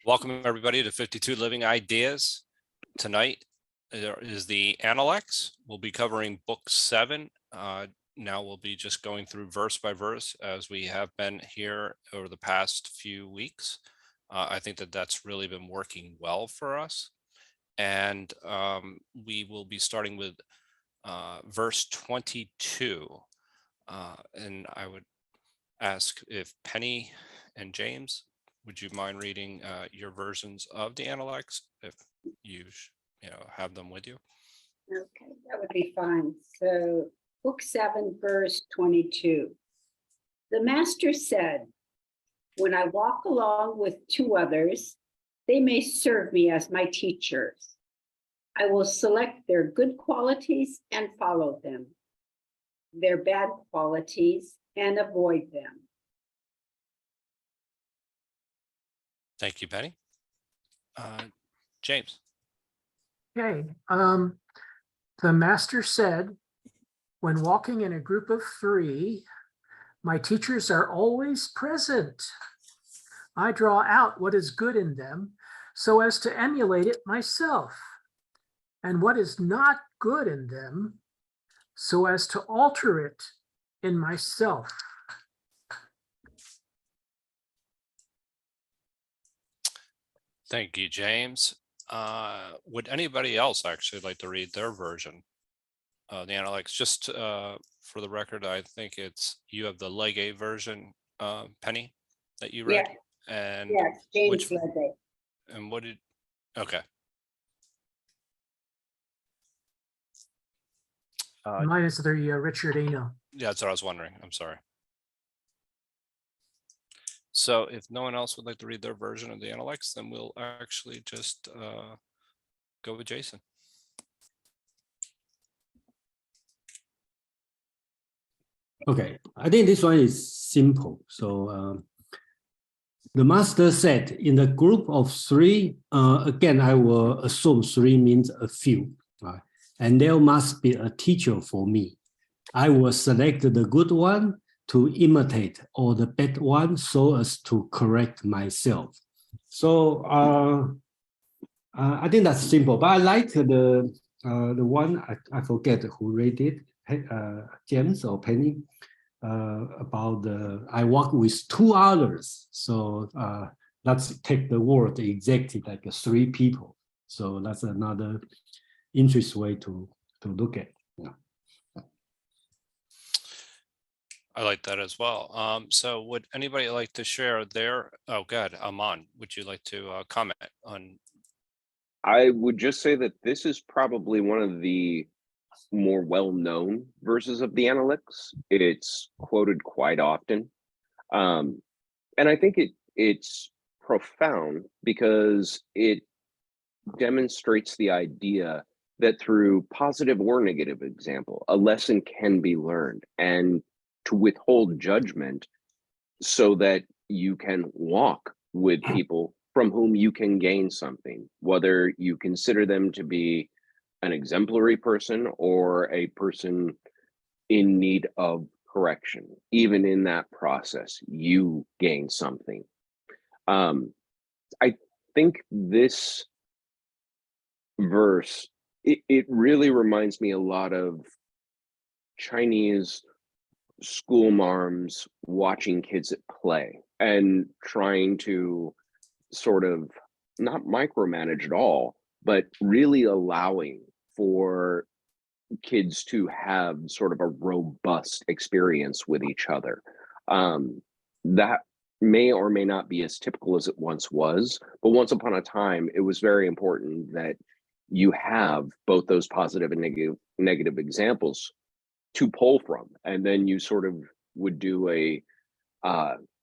Welcome everybody to 52 Living Ideas. Tonight there is the Analects. We'll be covering book 7. Now we'll be just going through verse by verse as we have been here over the past few weeks. I think that that's really been working well for us. And we will be starting with verse 22. And I would ask if Penny and James, would you mind reading your versions of the Analects if you have them with you? Okay, that would be fine. So book 7, verse 22. The master said, when I walk along with 2 others, they may serve me as my teachers. I will select their good qualities and follow them, their bad qualities and avoid them. Thank you, Penny. James. Okay. The master said, when walking in a group of 3, my teachers are always present. I draw out what is good in them so as to emulate it myself, and what is not good in them so as to alter it in myself. Thank you, James. Would anybody else actually like to read their version of the Analects? Just for the record, I think you have the Legate version, Penny, that you read. Yeah. And yes, James Legate. And what did? Okay. Mine is the Richard Eno. Yeah, that's what I was wondering. I'm sorry. So if no one else would like to read their version of the Analects, then we'll actually just go with Jason. Okay, I think this one is simple. So the master said, in the group of 3, again, I will assume 3 means a few, right? And there must be a teacher for me. I will select the good one to imitate, or the bad one so as to correct myself. So I think that's simple, but I like the one, I forget who read it, James or Penny, about I work with 2 others. So let's take the word exactly like 3 people. So that's another interesting way to look at. Yeah. I like that as well. So would anybody like to share their, oh God, Aman, would you like to comment on? I would just say that this is probably one of the more well-known verses of the Analects. It's quoted quite often. And I think it's profound because it demonstrates the idea that through positive or negative example, a lesson can be learned, and to withhold judgment so that you can walk with people from whom you can gain something, whether you consider them to be an exemplary person or a person in need of correction. Even in that process, you gain something. I think this verse, it really reminds me a lot of Chinese school marms watching kids at play and trying to sort of not micromanage at all, but really allowing for kids to have sort of a robust experience with each other. That may or may not be as typical as it once was, but once upon a time, it was very important that you have both those positive and negative examples to pull from, and then you sort of would do a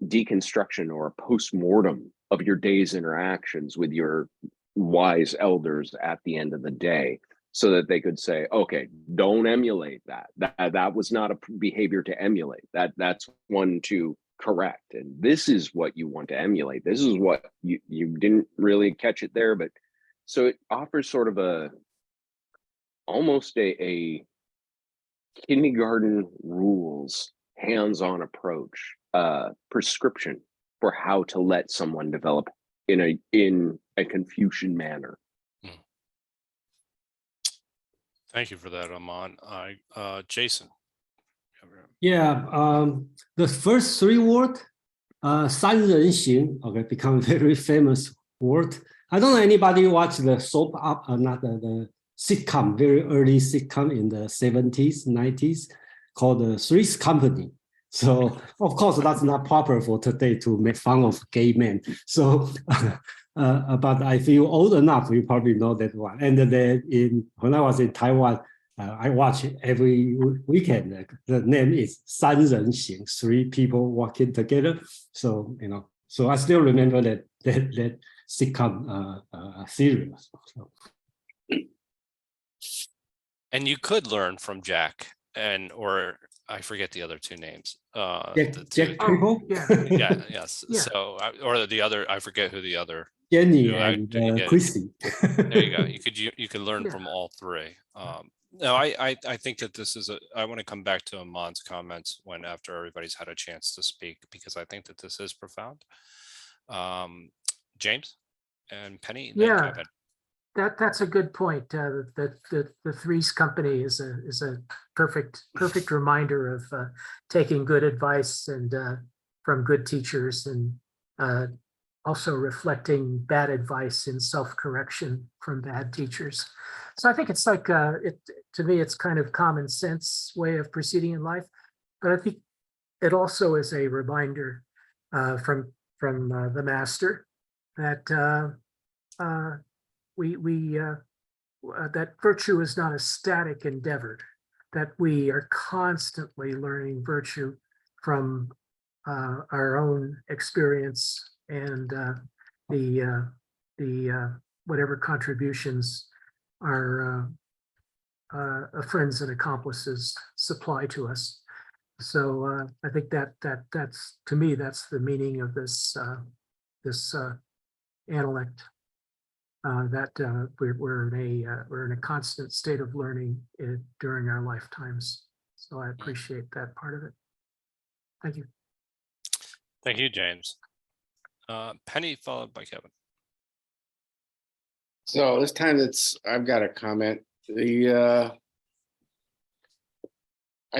deconstruction or a post-mortem of your day's interactions with your wise elders at the end of the day, so that they could say, okay, don't emulate that. That was not a behavior to emulate. That's one to correct. And this is what you want to emulate. This is what you didn't really catch it there, but so it offers sort of almost a kindergarten rules, hands-on approach, prescription for how to let someone develop in a Confucian manner. Thank you for that, Aman. Jason. Yeah, the first three word, 三人行, okay, become a very famous word. I don't know anybody watch the soap up, not the sitcom, very early sitcom in the 70s, 90s, called the Three's Company. So of course that's not proper for today to make fun of gay men. So, but I feel old enough, you probably know that one. And then when I was in Taiwan, I watch it every weekend. The name is 三人行, 3 people walking together. So, so I still remember that sitcom series. So. And you could learn from Jack or I forget the other two names. Jack Triple? Yeah, yes. Yeah. So, or the other, I forget who the other. Jenny and Chrissy. There you go. You could learn Yeah. from all three. No, I think that this is I want to come back to Aman's comments after everybody's had a chance to speak, because I think that this is profound. James and Penny, then Yeah. Kevin. That's a good point. The Three's Company is a perfect reminder of taking good advice and from good teachers, and also reflecting bad advice in self-correction from bad teachers. So I think it's like to me, it's kind of common sense way of proceeding in life, but I think it also is a reminder from the master that that virtue is not a static endeavor, that we are constantly learning virtue from our own experience and the whatever contributions our friends and accomplices supply to us. So I think that's, to me, that's the meaning of this analect. That we're in a constant state of learning during our lifetimes. So I appreciate that part of it. Thank you. Thank you, James. Penny, followed by Kevin. So this time I've got a comment. I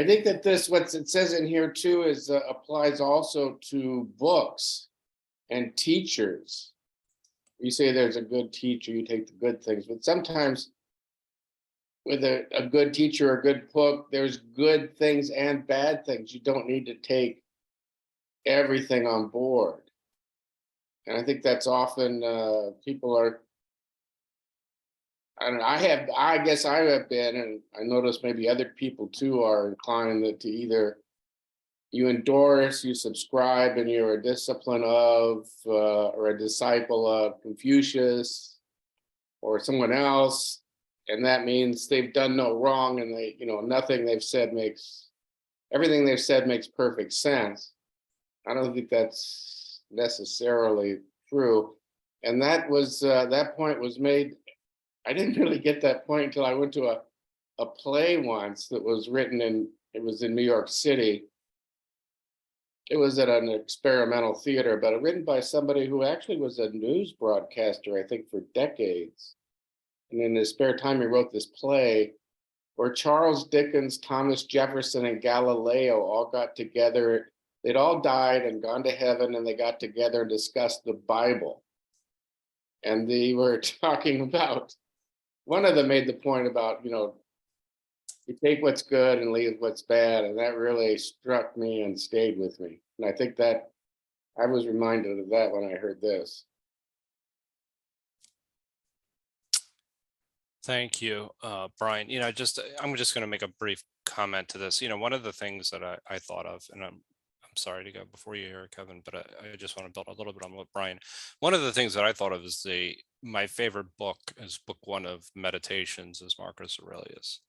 think that what it says in here too is applies also to books and teachers. You say there's a good teacher, you take the good things, but sometimes with a good teacher or a good book, there's good things and bad things. You don't need to take everything on board. And I think that's often people are, I don't know, I guess I have been, and I notice maybe other people too are inclined to either you endorse, you subscribe, and you're a disciple of, or a disciple of Confucius or someone else. And that means they've done no wrong, and everything they've said makes perfect sense. I don't think that's necessarily true. And that point was made. I didn't really get that point until I went to a play once that was written it was in New York City. It was at an experimental theater, but written by somebody who actually was a news broadcaster, I think, for decades. And in his spare time, he wrote this play where Charles Dickens, Thomas Jefferson, and Galileo all got together. They'd all died and gone to heaven, and they got together and discussed the Bible. And they were talking about, one of them made the point about, you take what's good and leave what's bad. And that really struck me and stayed with me. And I think that I was reminded of that when I heard this. Thank you, Brian. I'm just going to make a brief comment to this. One of the things that I thought of, and I'm sorry to go before you here, Kevin, but I just want to build a little bit on what Brian. One of the things that I thought of is my favorite book is book 1 of Meditations is Marcus Aurelius,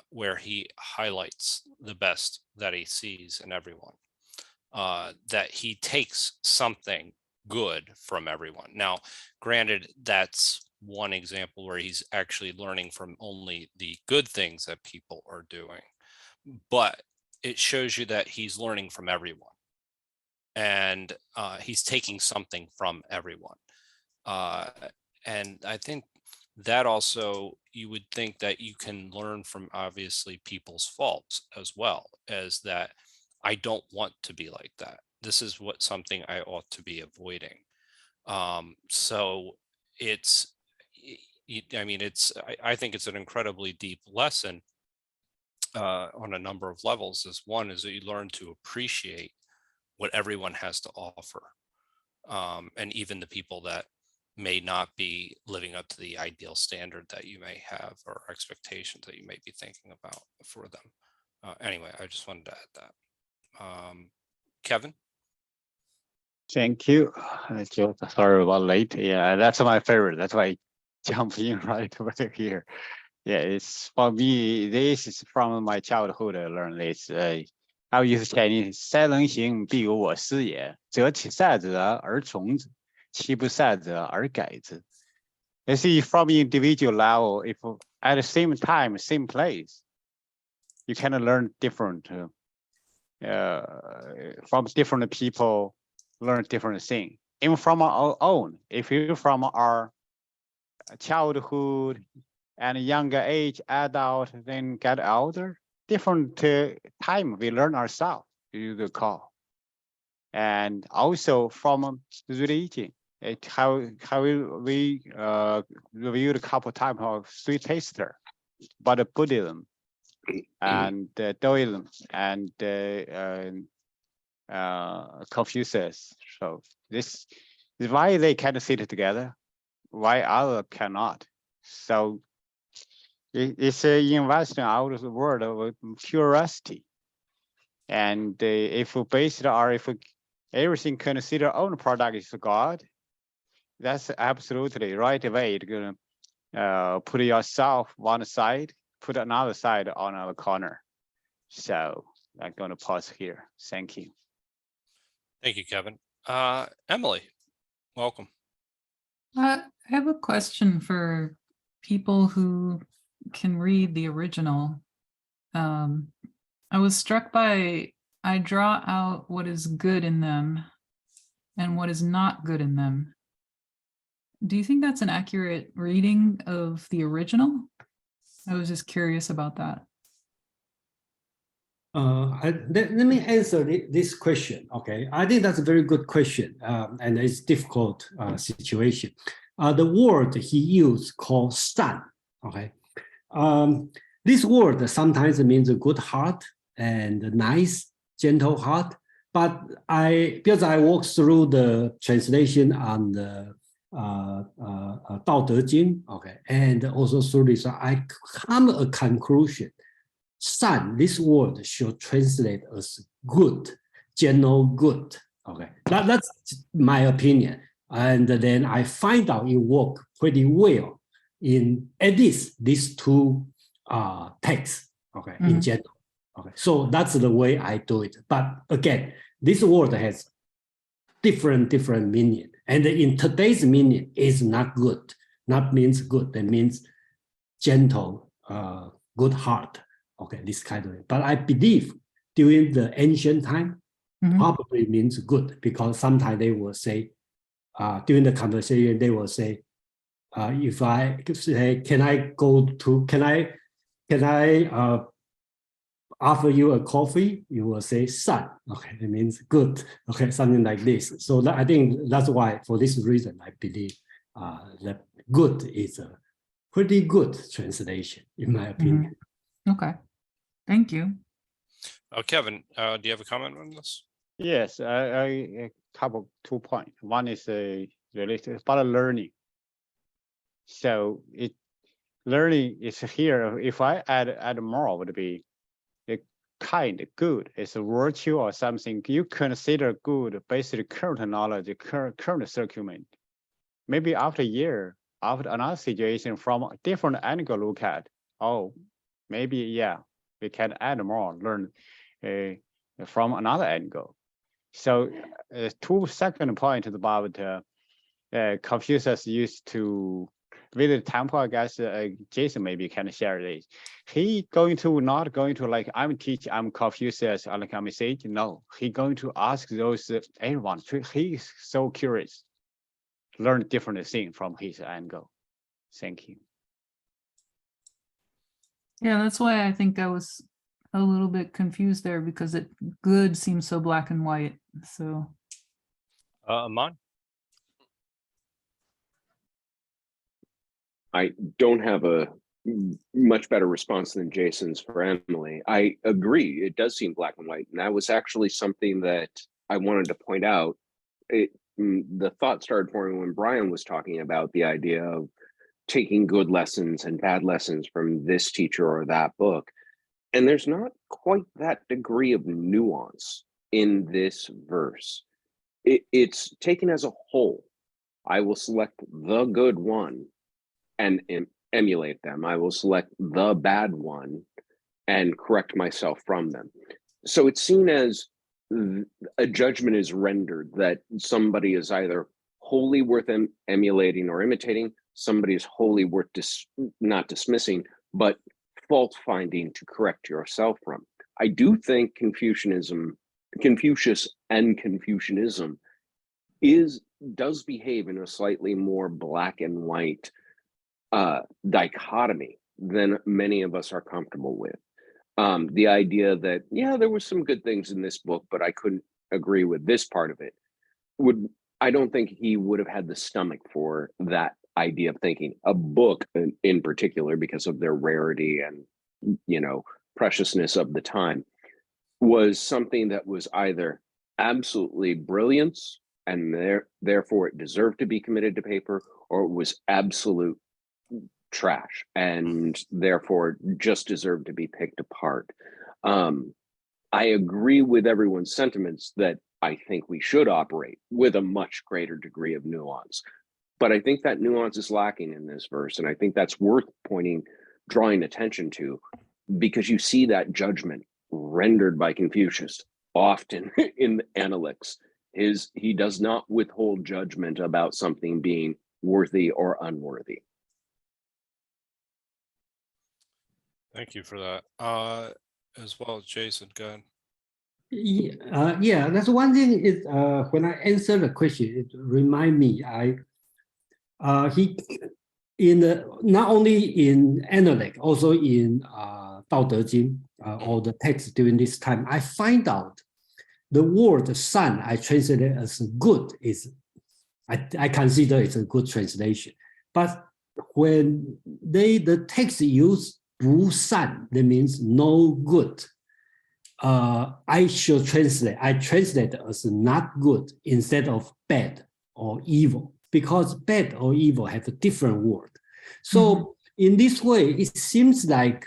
where he highlights the best that he sees in everyone, that he takes something good from everyone. Now, granted, that's one example where he's actually learning from only the good things that people are doing, but it shows you that he's learning from everyone. and he's taking something from everyone. And I think that also, you would think that you can learn from obviously people's faults as well, as that I don't want to be like that. This is what something I ought to be avoiding. So it's, I mean, I think it's an incredibly deep lesson on a number of levels. Is one is that you learn to appreciate what everyone has to offer, and even the people that may not be living up to the ideal standard that you may have, or expectations that you may be thinking about for them. Anyway, I just wanted to add that. Kevin? Thank you. Sorry about late. Yeah, that's my favorite. That's why I jump in right over here. Yeah, it's for me. This is from my childhood. I learned this. I use Chinese. 塞人行，必有我师也。择其善者而从之，其不善者而改之。You see, from individual level, if at the same time, same place, you can learn different. From different people, learn different things. Even from our own, if you're from our childhood and younger age, adult, then get older, different time we learn ourselves, you could call. And also from religion, how we reviewed a couple of times of three taster, but Buddhism and Taoism and Confucius. So this is why they can sit together, why others cannot. So it's an investment out of the world of curiosity. And if we base it, or if everything consider own product is God, that's absolutely right way to put yourself one side, put another side on a corner. So I'm going to pause here. Thank you. Thank you, Kevin. Emily, welcome. I have a question for people who can read the original. I was struck by, I draw out what is good in them and what is not good in them. Do you think that's an accurate reading of the original? I was just curious about that. Let me answer this question. Okay, I think that's a very good question, and it's difficult situation. The word he used called "san." Okay, this word sometimes means a good heart and nice, gentle heart. But because I walked through the translation on the 道德经, okay, and also through this, I come to a conclusion. San, this word should translate as good, general good. Okay, that's my opinion. And then I find out it worked pretty well in at least these two texts, okay, in general. Okay, so that's the way I do it. But again, this word has different meaning. And in today's meaning, is not good. Not means good. That means gentle, good heart. Okay, this kind of. But I believe during the ancient time, probably means good, because sometimes they will say, during the conversation, they will say, if I say, can I offer you a coffee? You will say "san." Okay, it means good. Okay, something like this. So I think that's why, for this reason, I believe that good is a pretty good translation, in my opinion. Okay, thank you. Kevin, do you have a comment on this? Yes, I couple 2 points. One is related about learning. So learning is here. If I add more, would be kind, good. It's a virtue or something you consider good based on current knowledge, current circumstance. Maybe after a year, after another situation, from a different angle look at, oh, maybe, yeah, we can add more, learn from another angle. So 2 second point is about Confucius used to with the temple, I guess Jason maybe can share this. He not going to like I'm Confucius Analects say no. He going to ask those everyone. He's so curious, learn different things from his angle. Thank you. Yeah, that's why I think I was a little bit confused there because good seems so black and white. So Aman? I don't have a much better response than Jason's for Emily. I agree. It does seem black and white. And that was actually something that I wanted to point out. The thought started forming when Brian was talking about the idea of taking good lessons and bad lessons from this teacher or that book. And there's not quite that degree of nuance in this verse. It's taken as a whole. I will select the good one and emulate them. I will select the bad one and correct myself from them. So it's seen as a judgment is rendered that somebody is either wholly worth emulating or imitating, somebody is wholly worth not dismissing, but fault finding to correct yourself from. I do think Confucius and Confucianism does behave in a slightly more black and white dichotomy than many of us are comfortable with. The idea that, yeah, there were some good things in this book, but I couldn't agree with this part of it. I don't think he would have had the stomach for that idea of thinking. A book in particular, because of their rarity and, preciousness of the time, was something that was either absolutely brilliance and therefore it deserved to be committed to paper, or it was absolute trash and therefore just deserved to be picked apart. I agree with everyone's sentiments that I think we should operate with a much greater degree of nuance. But I think that nuance is lacking in this verse. And I think that's worth drawing attention to, because you see that judgment rendered by Confucius often in the Analects. He does not withhold judgment about something being worthy or unworthy. Thank you for that. As well as Jason, go ahead. Yeah, that's one thing is when I answer the question, it remind me not only in Analect, also in Dao De Jing or the text during this time, I find out the word "san" I translated as "good" I consider it's a good translation. But when the text use "bu san," that means no good. I translate as not good instead of bad or evil, because bad or evil have a different word. So in this way, it seems like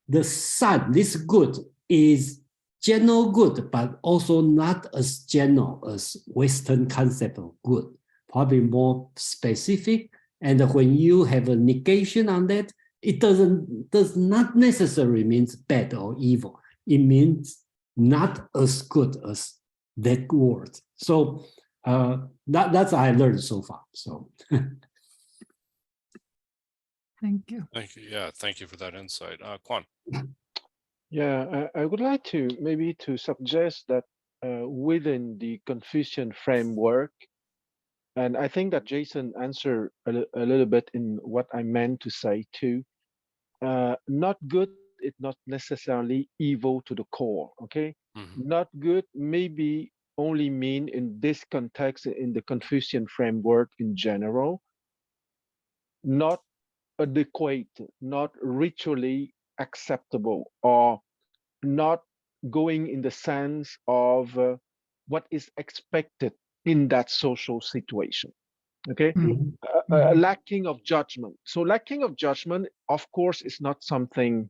the san, this good, is general good, but also not as general as Western concept of good, probably more specific. And when you have a negation on that, it does not necessarily means bad or evil. It means not as good as that word. So that's what I learned so far. So thank you. Thank you. Yeah, thank you for that insight. Quan. Yeah, I would like to maybe to suggest that within the Confucian framework, and I think that Jason answered a little bit in what I meant to say too. Not good is not necessarily evil to the core. Okay, not good maybe only mean in this context in the Confucian framework in general, not adequate, not ritually acceptable, or not going in the sense of what is expected in that social situation. Okay, lacking of judgment. So lacking of judgment, of course, is not something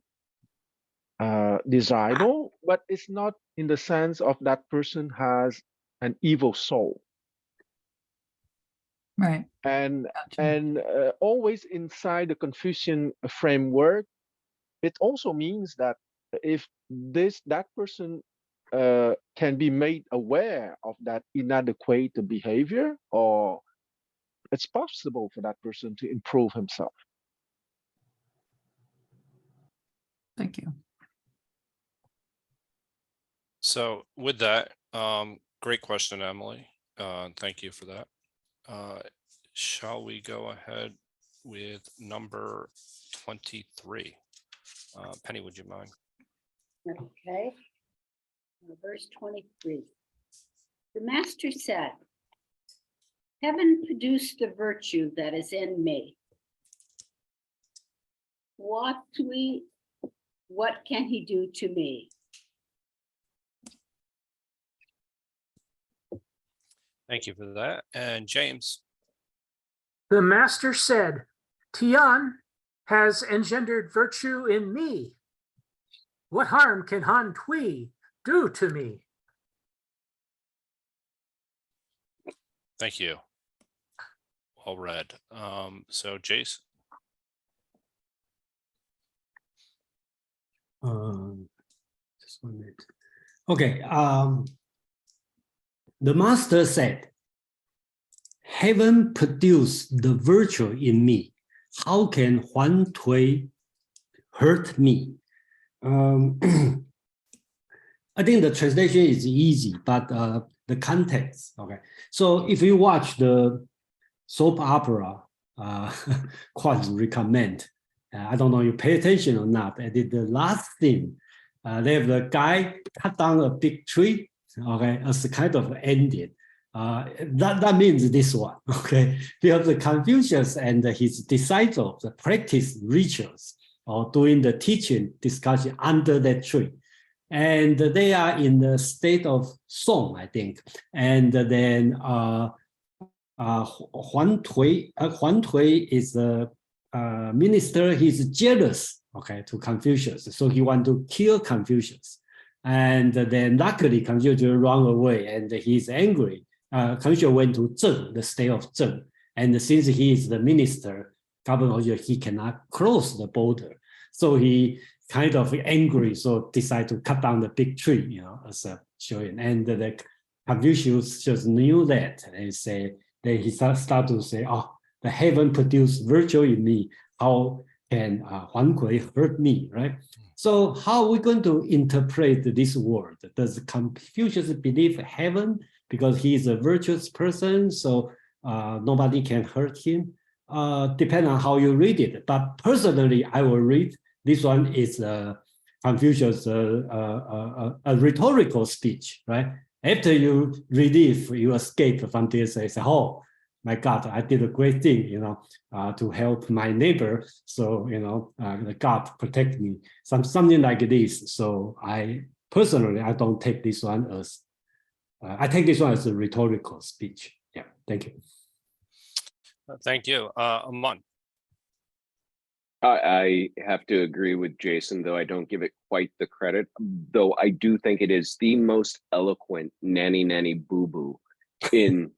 desirable, but it's not in the sense of that person has an evil soul. Right. And Gotcha. always inside the Confucian framework, it also means that if that person can be made aware of that inadequate behavior, or it's possible for that person to improve himself. Thank you. So with that, great question, Emily. Thank you for that. Shall we go ahead with number 23? Penny, would you mind? Okay. Verse 23. The master said, heaven produced the virtue that is in me. What can he do to me? Thank you for that. And James, The master said, Tian has engendered virtue in me. What harm can Han Tui do to me? thank you. Well read. So Jace, Just 1 minute. Okay. The master said, heaven produced the virtue in me. How can Huan Tui hurt me? I think the translation is easy, but the context, okay. So if you watch the soap opera, quite recommend. I don't know you pay attention or not. I did the last thing. They have the guy cut down a big tree, okay, as a kind of ending. That means this one, okay? Because the Confucius and his disciples practice rituals or doing the teaching discussion under that tree. And they are in the state of song, I think. And then Huan Tui is a minister. He's jealous, okay, to Confucius. So he wants to kill Confucius. And then luckily Confucius ran away and he's angry. Confucius went to Zheng, the state of Zheng. And since he is the minister, governor, he cannot cross the border. So he kind of angry, so decide to cut down the big tree, you know, as a showing. And the Confucius just knew that and say, then he start to say, oh, the heaven produced virtue in me. How can Huan Kui hurt me, right? So how are we going to interpret this word? Does Confucius believe heaven because he is a virtuous person, so nobody can hurt him? Depend on how you read it. But personally, I will read this one is Confucius a rhetorical speech, right? After you relieve, you escape from this, I say, oh, my God, I did a great thing, you know, to help my neighbor. So, you know, God protect me, something like this. So I personally, I don't take this one as, I take this one as a rhetorical speech. Yeah, thank you. thank you. Aman. I have to agree with Jason, though I don't give it quite the credit, though I do think it is the most eloquent nanny nanny boo-boo in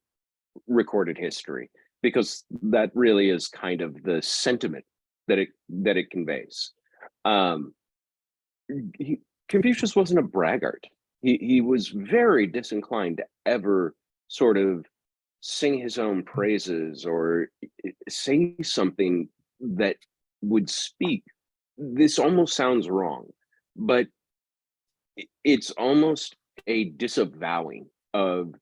recorded history, because that really is kind of the sentiment that it conveys. Confucius wasn't a braggart. He was very disinclined to ever sort of sing his own praises or say something that would speak. This almost sounds wrong, but it's almost a disavowing of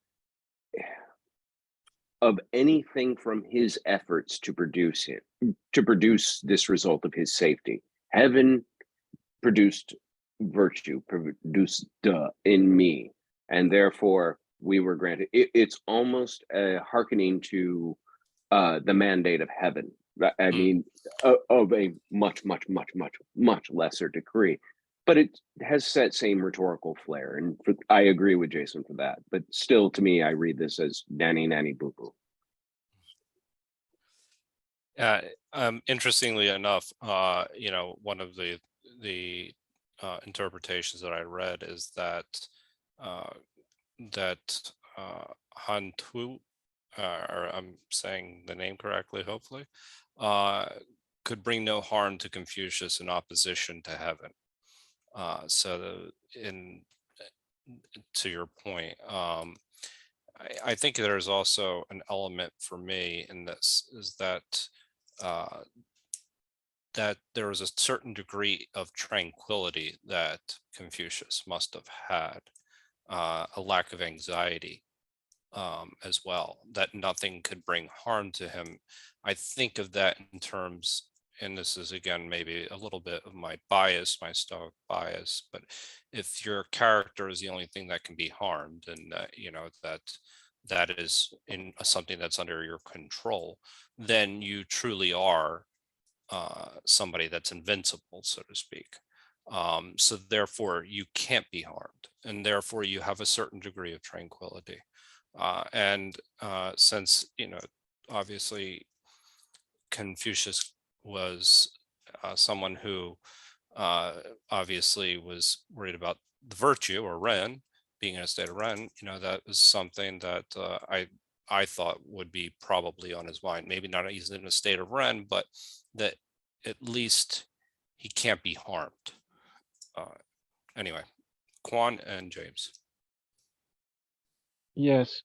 anything from his efforts to produce this result of his safety. Heaven produced virtue, produced in me, and therefore we were granted. It's almost a hearkening to the mandate of heaven. I mean, of a much lesser degree, but it has that same rhetorical flair. And I agree with Jason for that. But still, to me, I read this as nanny nanny boo boo. Interestingly enough, you know, one of the interpretations that I read is that Han Tu, or I'm saying the name correctly, hopefully, could bring no harm to Confucius in opposition to heaven. So to your point, I think there's also an element for me in this, is that that there was a certain degree of tranquility that Confucius must have had, a lack of anxiety as well, that nothing could bring harm to him. I think of that in terms, and this is again maybe a little bit of my bias, my Stoic bias, but if your character is the only thing that can be harmed, and you know that is in something that's under your control, then you truly are somebody that's invincible, so to speak. So therefore, you can't be harmed, and therefore you have a certain degree of tranquility. And since obviously Confucius was someone who obviously was worried about the virtue or Ren, being in a state of Ren, that was something that I thought would be probably on his mind. Maybe not he's in a state of Ren, but that at least he can't be harmed. Anyway, Quan and James. Yes.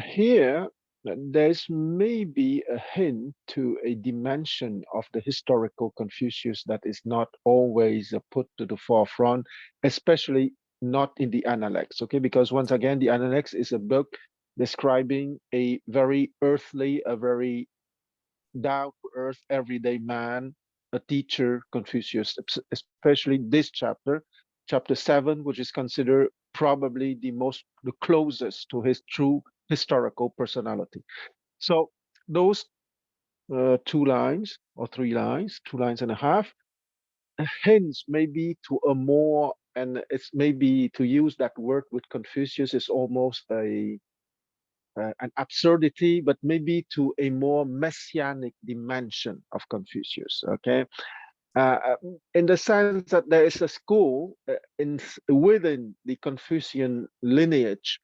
Here, there's maybe a hint to a dimension of the historical Confucius that is not always put to the forefront, especially not in the Analects, okay? Because once again, the Analects is a book describing a very earthly, a very down-to-earth, everyday man, a teacher, Confucius, especially this chapter, chapter 7, which is considered probably the closest to his true historical personality. So those 2 lines or 3 lines, 2 lines and a half, hints maybe to a more, and it's maybe to use that word with Confucius is almost an absurdity, but maybe to a more messianic dimension of Confucius. Okay, in the sense that there is a school within the Confucian lineage,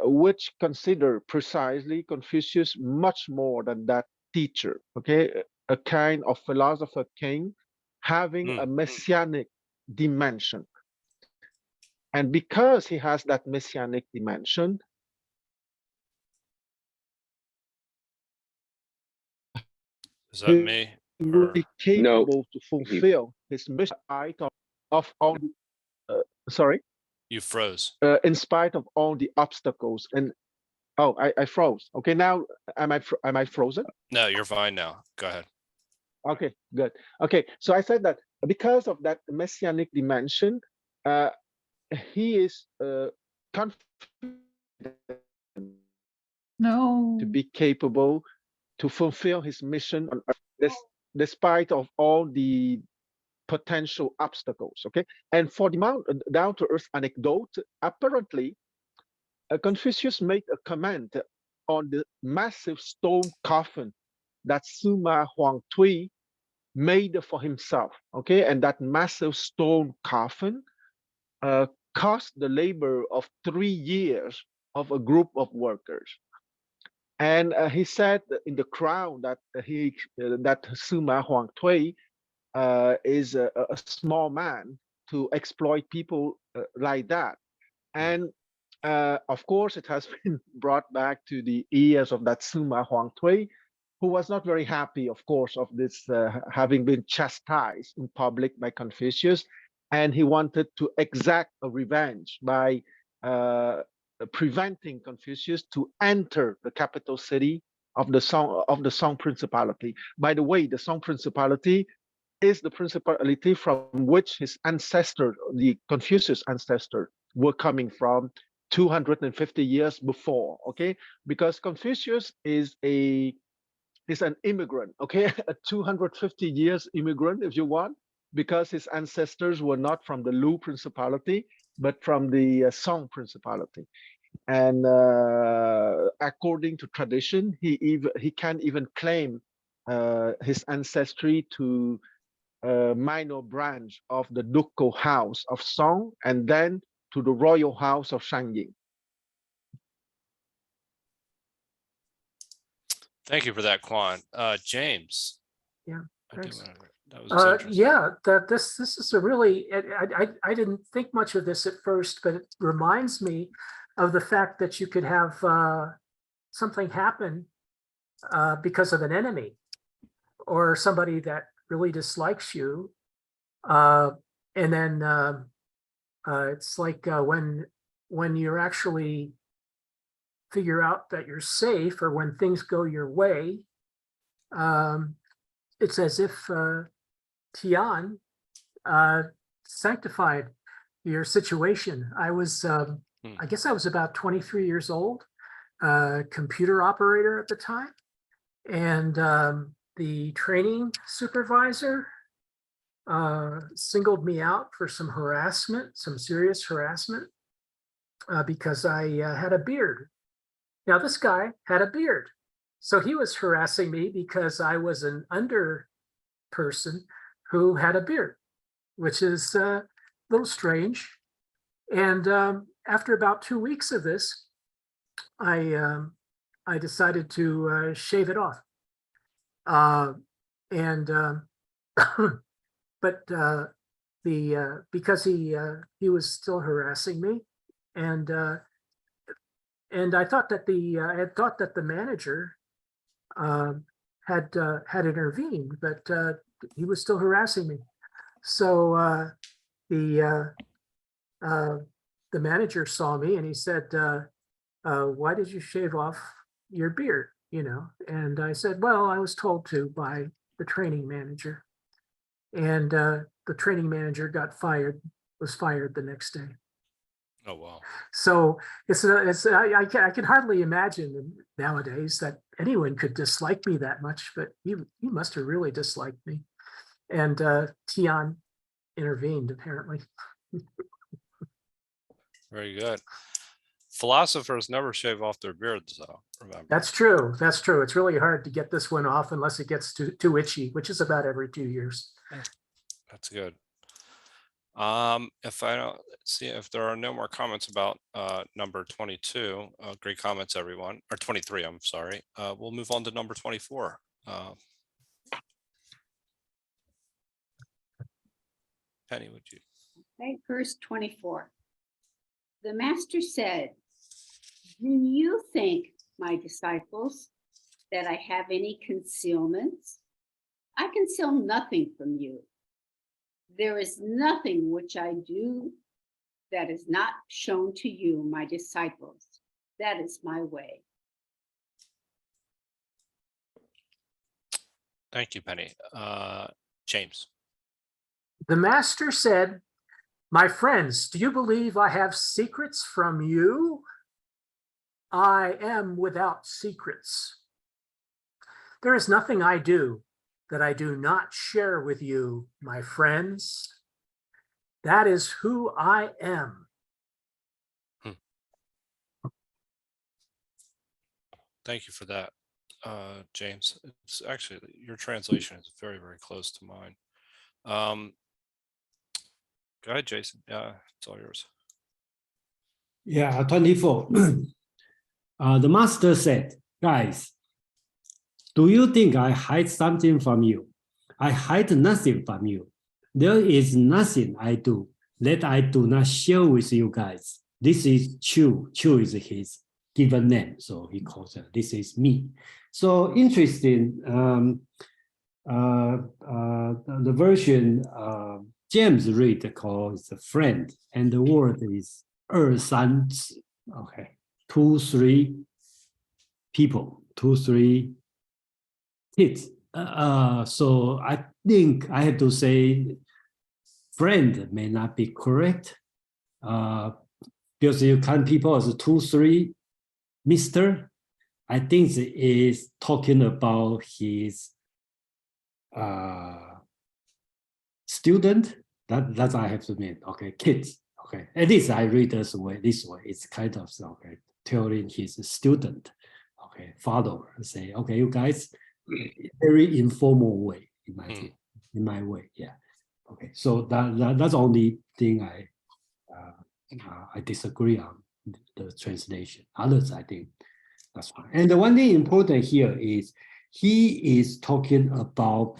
which consider precisely Confucius much more than that teacher. Okay, a kind of philosopher king having a messianic dimension. And because he has that messianic dimension, Is that me? he will be No, capable to fulfill his mission of all the, sorry, You froze. in spite of all the obstacles. And oh, I froze. Okay, now am I frozen? No, you're fine now. Go ahead. Okay, good. Okay, so I said that because of that messianic dimension, he is confident No. to be capable to fulfill his mission on earth, despite of all the potential obstacles. Okay, and for the down to earth anecdote, apparently Confucius made a comment on the massive stone coffin that Sima Huangtui made for himself. Okay, and that massive stone coffin cost the labor of 3 years of a group of workers. And he said in the crown that that Sima Huangtui is a small man to exploit people like that. And of course, it has been brought back to the ears of that Sima Huangtui, who was not very happy, of course, of this having been chastised in public by Confucius, and he wanted to exact a revenge by preventing Confucius to enter the capital city of the Song Principality. By the way, the Song Principality is the principality from which his ancestor, the Confucius ancestor, were coming from 250 years before. Okay, because Confucius is an immigrant. Okay, a 250 years immigrant, if you want, because his ancestors were not from the Lu Principality, but from the Song Principality. And according to tradition, he can even claim his ancestry to a minor branch of the ducal house of Song, and then to the royal house of Shangying. Thank you for that, Quan. James. Yeah, I do thanks. wanna- That was interesting. Yeah, this is a really, I didn't think much of this at first, but it reminds me of the fact that you could have something happen because of an enemy. or somebody that really dislikes you. And then it's like when you're actually figure out that you're safe, or when things go your way, it's as if Tian sanctified your situation. I was, I guess I was about 23 years old, computer operator at the time. And the training supervisor singled me out for some harassment, some serious harassment, because I had a beard. Now, this guy had a beard. So he was harassing me because I was an under person who had a beard, which is a little strange. And after about 2 weeks of this, I decided to shave it off. But because he was still harassing me, and I thought that I had thought that the manager had intervened, but he was still harassing me. So the manager saw me and he said, "Why did you shave off your beard?" You know, and I said, "Well, I was told to by the training manager." And the training manager was fired the next day. Oh, wow. So I can hardly imagine nowadays that anyone could dislike me that much, but he must have really disliked me. And Tian intervened, apparently. Very good. Philosophers never shave off their beards, though, remember. That's true. That's true. It's really hard to get this one off unless it gets too itchy, which is about every 2 years. That's good. If I don't see if there are no more comments about number 22, great comments, everyone, or 23, I'm sorry. We'll move on to number 24. Penny, would you? Okay, verse 24. The master said, "Do you think, my disciples, that I have any concealments? I conceal nothing from you. There is nothing which I do that is not shown to you, my disciples. That is my way." Thank you, Penny. James. The master said, "My friends, do you believe I have secrets from you? I am without secrets. There is nothing I do that I do not share with you, my friends. That is who I am." Thank you for that, James. It's actually, your translation is very, very close to mine. Go ahead, Jason. It's all yours. Yeah, 24. The master said, "Guys, do you think I hide something from you? I hide nothing from you. There is nothing I do that I do not share with you guys. This is Chu. Chu is his given name, so he calls it, this is me." So interesting. The version James read calls a friend, and the word is 二三子. Okay, 2, 3 people, 2, 3 kids. So I think I have to say friend may not be correct, because you count people as 2, 3 Mr. I think it is talking about his student. That's I have to mean. Okay, kids. Okay, at least I read this way. It's kind of okay, telling his student, okay, follower, say, okay, you guys, very informal way in my way, yeah. Okay, so that's the only thing I disagree on the translation. Others, I think that's fine. And the one thing important here is he is talking about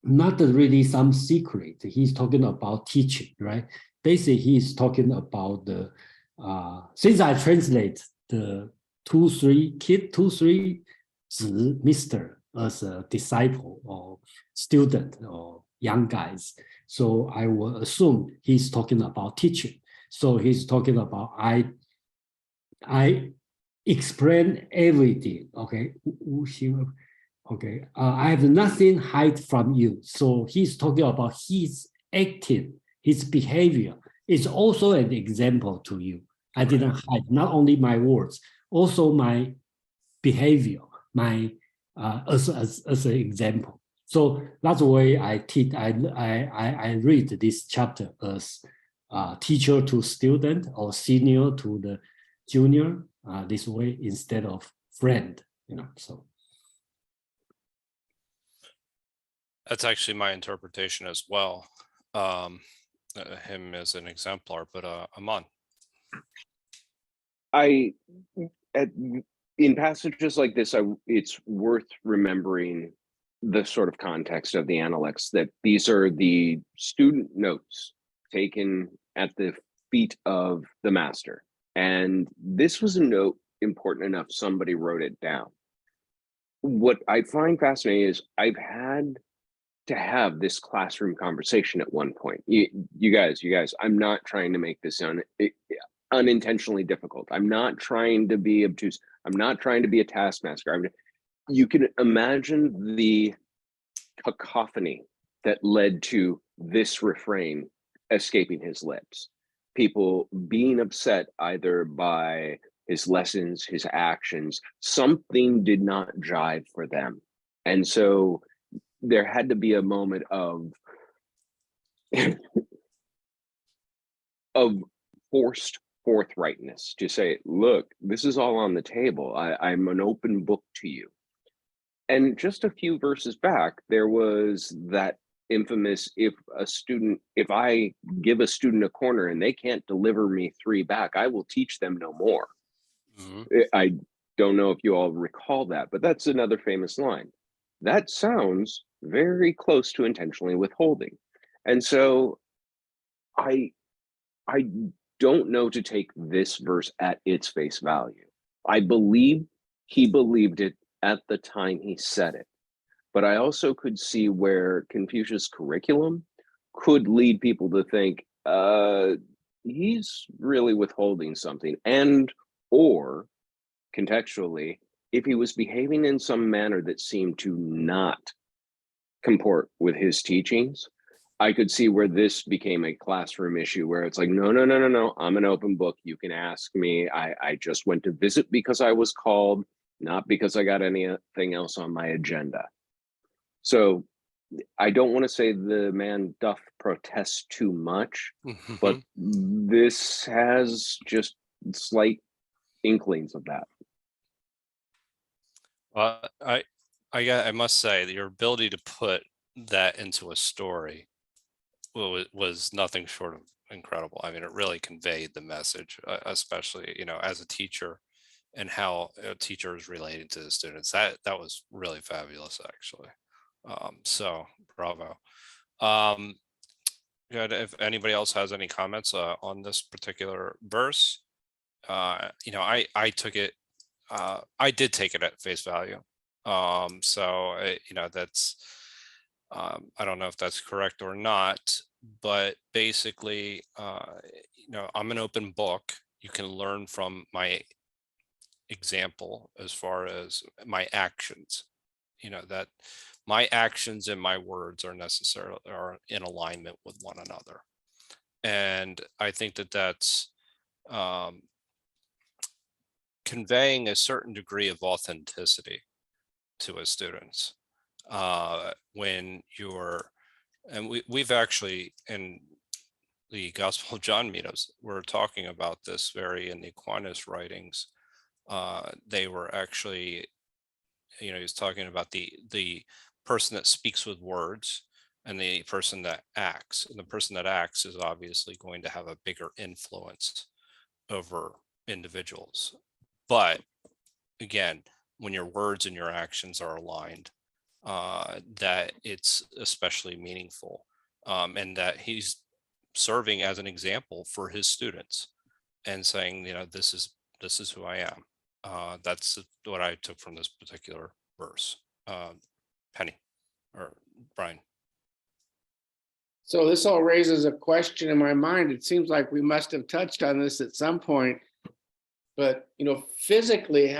not really some secret. He's talking about teaching, right? Basically, he's talking about the since I translate the 2, 3 kid, 2, 3 Mr. as a disciple or student or young guys. So I will assume he's talking about teaching. So he's talking about I explain everything. Okay. Okay. I have nothing hide from you. So he's talking about his acting, his behavior. It's also an example to you. I didn't hide not only my words, also my behavior, my as an example. So that's the way I teach. I read this chapter as teacher to student or senior to the junior this way instead of friend. So. That's actually my interpretation as well. Him as an exemplar, but Aman. In passages like this, it's worth remembering the sort of context of the Analects, that these are the student notes taken at the feet of the master. And this was a note important enough somebody wrote it down. What I find fascinating is I've had to have this classroom conversation at one point. You guys, I'm not trying to make this unintentionally difficult. I'm not trying to be obtuse. I'm not trying to be a taskmaster. You can imagine the cacophony that led to this refrain escaping his lips. People being upset either by his lessons, his actions, something did not jive for them. And so there had to be a moment of of forced forthrightness to say, look, this is all on the table. I'm an open book to you. And just a few verses back, there was that infamous, if I give a student a corner and they can't deliver me 3 back, I will teach them no more. Mm-hmm. I don't know if you all recall that, but that's another famous line. That sounds very close to intentionally withholding. And so I don't know to take this verse at its face value. I believe he believed it at the time he said it. But I also could see where Confucius' curriculum could lead people to think he's really withholding something. And or contextually, if he was behaving in some manner that seemed to not comport with his teachings, I could see where this became a classroom issue where it's like, no, I'm an open book. You can ask me. I just went to visit because I was called, not because I got anything else on my agenda. So I don't want to say the man doth protest too much, but this has just slight inklings of that. I must say that your ability to put that into a story was nothing short of incredible. I mean, it really conveyed the message, especially, as a teacher and how a teacher is relating to the students. That was really fabulous, actually. So bravo. Good. If anybody else has any comments on this particular verse, I took it, I did take it at face value. So that's, I don't know if that's correct or not, but basically, I'm an open book. You can learn from my example as far as my actions, that my actions and my words are in alignment with one another. And I think that that's conveying a certain degree of authenticity to his students when we've actually, in the Gospel of John meetups, we're talking about this very in the Aquinas writings. They were actually, he's talking about the person that speaks with words and the person that acts. And the person that acts is obviously going to have a bigger influence over individuals. But again, when your words and your actions are aligned, that it's especially meaningful, and that he's serving as an example for his students and saying, this is who I am. That's what I took from this particular verse. Penny or Brian. So this all raises a question in my mind. It seems like we must have touched on this at some point. But, physically,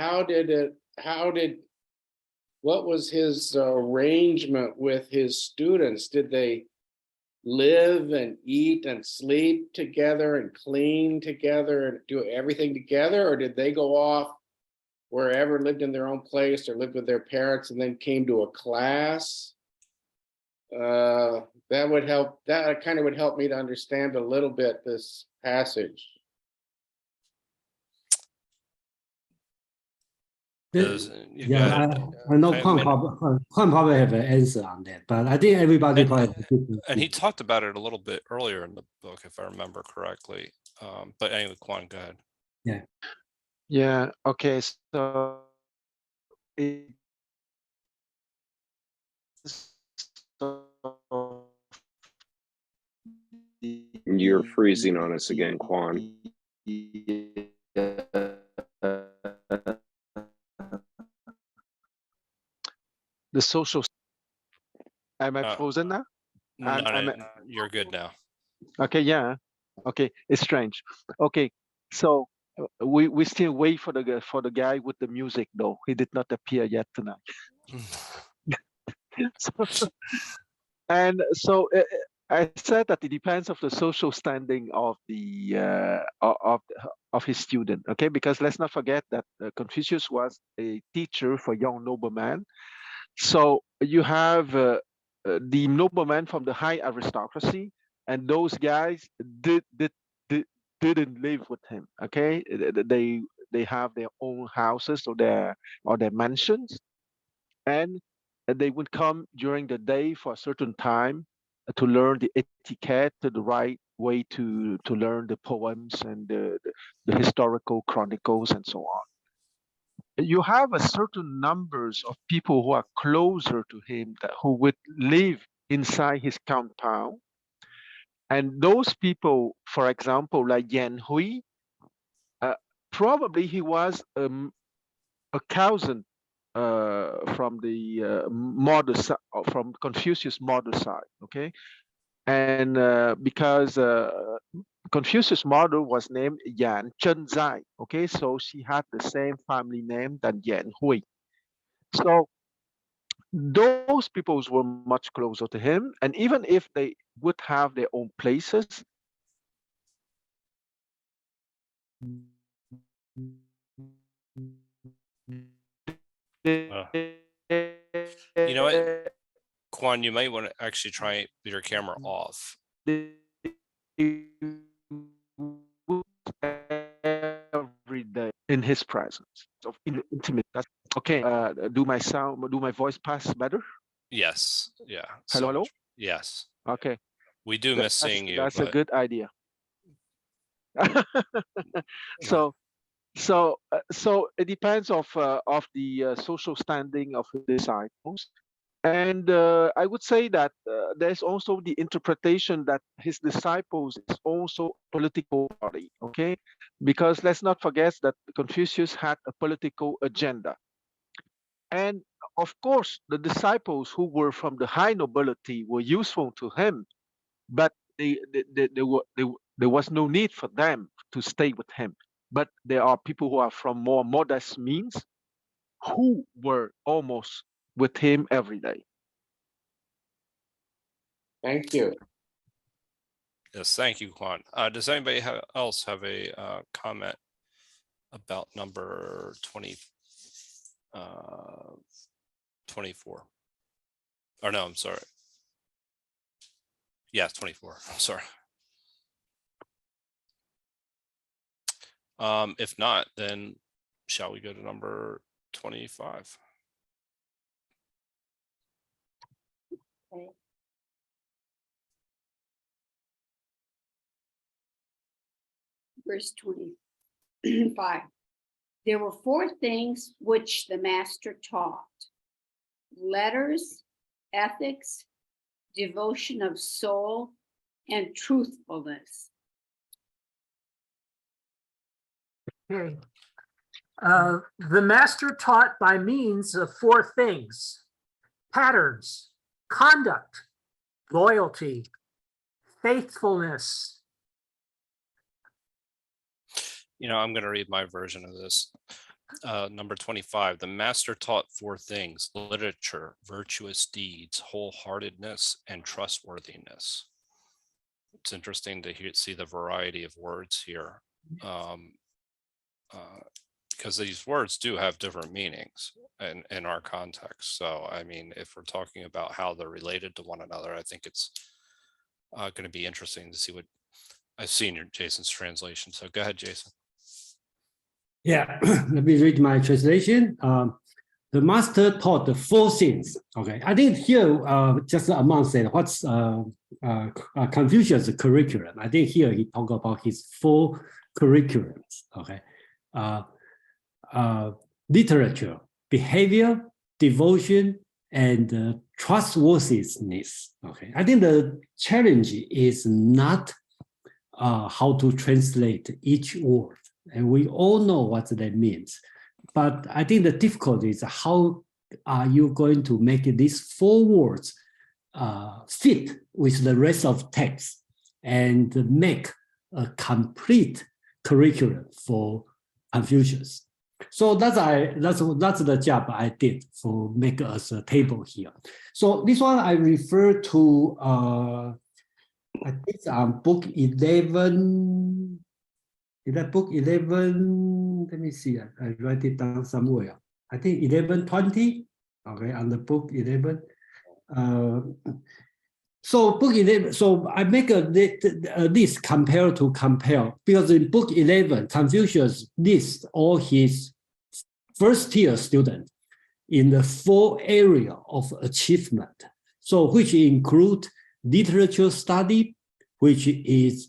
what was his arrangement with his students? Did they live and eat and sleep together and clean together and do everything together? Or did they go off wherever, lived in their own place or lived with their parents and then came to a class? That would help. That kind of would help me to understand a little bit this passage. You Yeah, got it. I know I Quan mean- probably have an answer on that, but I think everybody probably have a different And he view. talked about it a little bit earlier in the book, if I remember correctly. But anyway, Quan, go ahead. Yeah, okay, so it- so You're freezing on us again, Quan. The social. Am I Uh, frozen now? No, I'm- no, you're good now. Okay, yeah. Okay, it's strange. Okay, so we still wait for the guy with the music though. He did not appear yet tonight. So, and so I said that it depends of the social standing of the of his student. Okay, because let's not forget that Confucius was a teacher for young noblemen. So you have the noblemen from the high aristocracy, and those guys didn't live with him. Okay, they have their own houses or their mansions, and they would come during the day for a certain time to learn the etiquette, the right way to learn the poems and the historical chronicles and so on. You have a certain numbers of people who are closer to him who would live inside his compound, and those people, for example, like Yan Hui, probably he was a cousin from the from Confucius' mother side, okay, and because Confucius' mother was named Yan Zhenzai, okay, so she had the same family name than Yan Hui. So those peoples were much closer to him, and even if they would have their own places, You know what, Quan, you might want to actually try your camera off. every day in his presence of intimate. Okay, do my voice pass better? Yes. Yeah. Hello, hello? Yes. Okay, We do miss seeing you, that's a but good idea. So so it depends of the social standing of the disciples, and I would say that there's also the interpretation that his disciples is also a political party, okay, because let's not forget that Confucius had a political agenda, and of course the disciples who were from the high nobility were useful to him, but there was no need for them to stay with him. But there are people who are from more modest means who were almost with him every day. Thank you. yes, thank you, Quan. Does anybody else have a comment about number 24? Or no, I'm sorry. Yeah, 24. I'm sorry. If not, then shall we go to number 25? Okay. Verse 25. There were four things which the master taught: letters, ethics, devotion of soul, and truthfulness. Okay. The master taught by means of four things. patterns, conduct, loyalty, faithfulness. I'm going to read my version of this. Number 25, the master taught 4 things: literature, virtuous deeds, wholeheartedness, and trustworthiness. It's interesting to see the variety of words here, because these words do have different meanings in our context. So, I mean, if we're talking about how they're related to one another, I think it's going to be interesting to see what I've seen in Jason's translation. So go ahead, Jason. Yeah, let me read my translation. The master taught the 4 things. Okay, I think here, just Amon said, what's Confucius' curriculum? I think here he talked about his 4 curriculums. Okay, literature, behavior, devotion, and trustworthiness. Okay, I think the challenge is not how to translate each word. And we all know what that means. But I think the difficulty is how are you going to make these 4 words fit with the rest of text and make a complete curriculum for Confucius. So that's the job I did for make us a table here. So this one I refer to, I think it's on book 11. Is that book 11? Let me see. I write it down somewhere. I think 1120. Okay, on the book 11. So book 11. So I make a list compare because in book 11, Confucius lists all his first-tier students in the 4 areas of achievement. So which include literature study, which is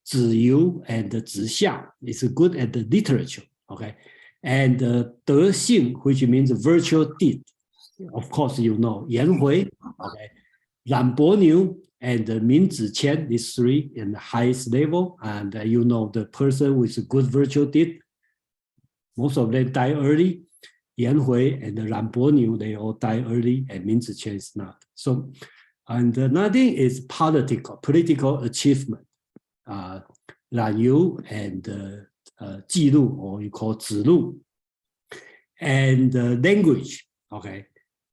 子游 and 子相 is good at the literature, okay? And 德性, which means virtual deed. Of course, you know, 颜回, okay? 冉伯牛 and 闵子骞, these 3 in the highest level. And you know the person with good virtual deed, most of them die early. 颜回 and 冉伯牛, they all die early, and 闵子骞is not. So, and nothing is political achievement. 冉游 and 记录 or you call 子路 and language, okay,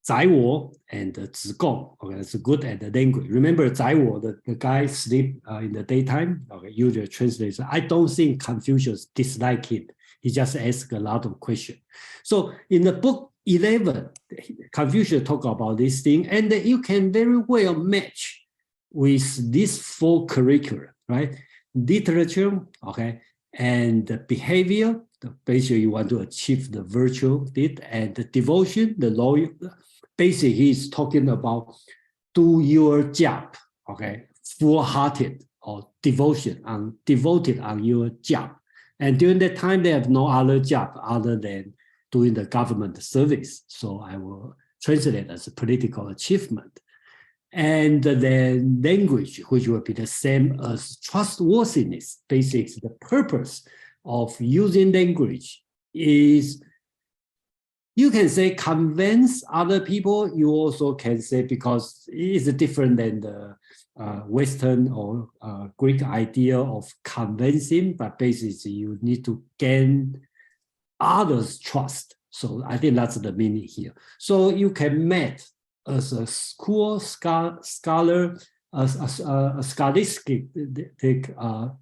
宰我 and 子贡, okay, that's good at the language. Remember 宰我 the guy sleep in the daytime, okay, usually translates. I don't think Confucius disliked him. He just asked a lot of questions. So in the book 11, Confucius talk about this thing, and you can very well match with these 4 curricula, right? Literature, okay, and behavior, basically you want to achieve the virtual deed, and the devotion, the loyal, basically he's talking about do your job, okay, full-hearted or devoted on your job. And during that time, they have no other job other than doing the government service. So I will translate as a political achievement. And then language, which will be the same as trustworthiness. Basically, the purpose of using language is, you can say convince other people. You also can say because it's different than the Western or Greek idea of convincing, but basically you need to gain others' trust. So I think that's the meaning here. So you can meet as a school scholar, as a scholastic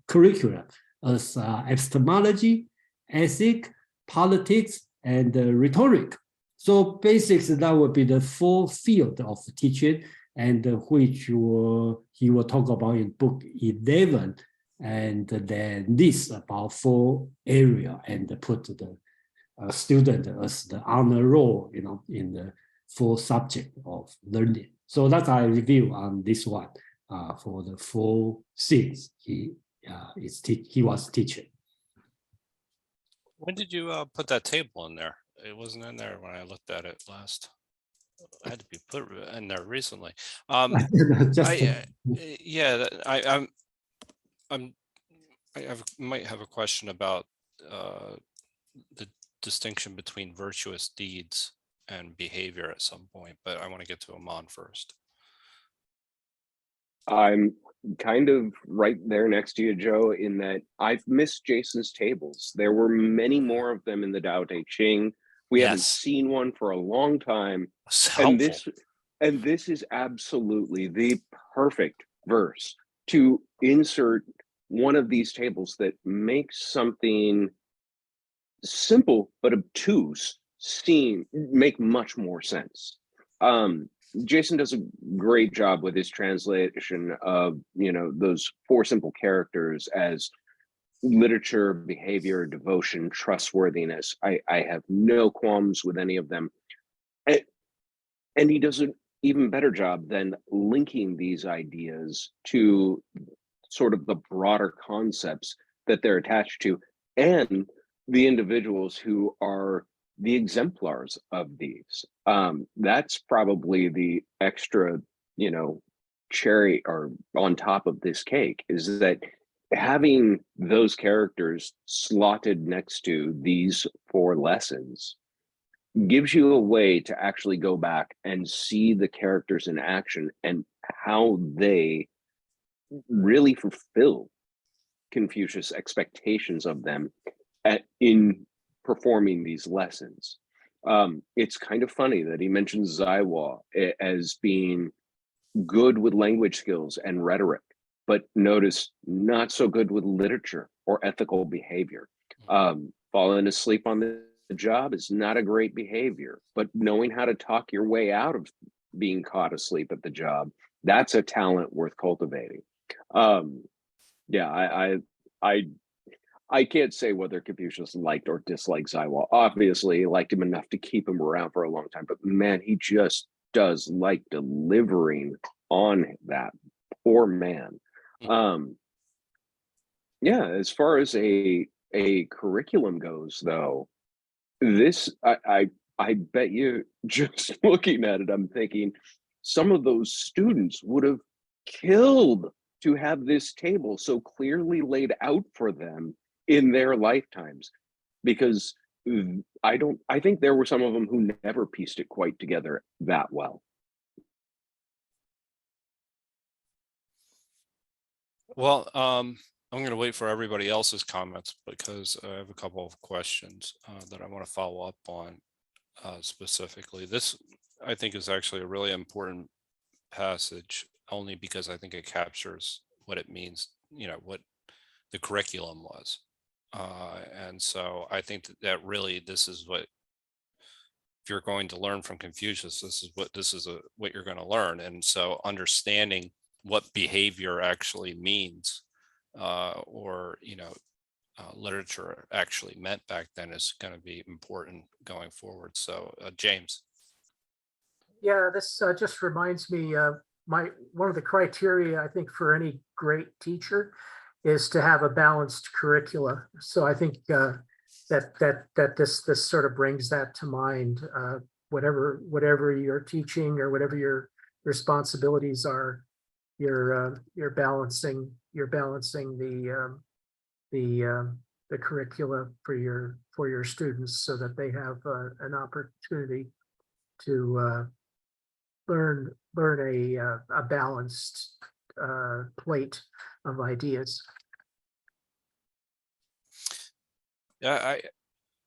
curriculum, as epistemology, ethics, politics, and rhetoric. So basically, that would be the 4 field of teaching, and which he will talk about in book 11, and then this about 4 area, and put the student as the honor roll, in the 4 subject of learning. So that's our review on this one for the 4 things he was teaching. When did you put that table in there? It wasn't in there when I looked at it last. It had to be put in there recently. I might have a question about the distinction between virtuous deeds and behavior at some point, but I want to get to Amon first. I'm kind of right there next to you, Joe, in that I've missed Jason's tables. There were many more of them in the Tao Te Ching. We haven't Yes. seen one for a long time. It's And helpful. this is absolutely the perfect verse to insert one of these tables that makes something simple but obtuse make much more sense. Jason does a great job with his translation of, those four simple characters as literature, behavior, devotion, trustworthiness. I have no qualms with any of them. And he does an even better job than linking these ideas to sort of the broader concepts that they're attached to, and the individuals who are the exemplars of these. That's probably the extra, cherry or on top of this cake, is that having those characters slotted next to these four lessons gives you a way to actually go back and see the characters in action and how they really fulfill Confucius' expectations of them in performing these lessons. It's kind of funny that he mentions Zaiwa as being good with language skills and rhetoric, but notice not so good with literature or ethical behavior. Falling asleep on the job is not a great behavior, but knowing how to talk your way out of being caught asleep at the job, that's a talent worth cultivating. Yeah, I can't say whether Confucius liked or disliked Zaiwa. Obviously, he liked him enough to keep him around for a long time, but man, he just does like delivering on that poor man. Yeah, as far as a curriculum goes, though, this I bet you, just looking at it, I'm thinking some of those students would have killed to have this table so clearly laid out for them in their lifetimes, because I think there were some of them who never pieced it quite together that well. Well, I'm going to wait for everybody else's comments because I have a couple of questions that I want to follow up on specifically. This, I think, is actually a really important passage, only because I think it captures what it means, what the curriculum was. And so I think that really, this is what, if you're going to learn from Confucius, this is what you're going to learn. And so understanding what behavior actually means, or literature actually meant back then, is going to be important going forward. So James. Yeah, this just reminds me of one of the criteria, I think, for any great teacher is to have a balanced curricula. So I think that this sort of brings that to mind. Whatever you're teaching or whatever your responsibilities are, you're balancing the curricula for your students so that they have an opportunity to learn a balanced plate of ideas. Yeah,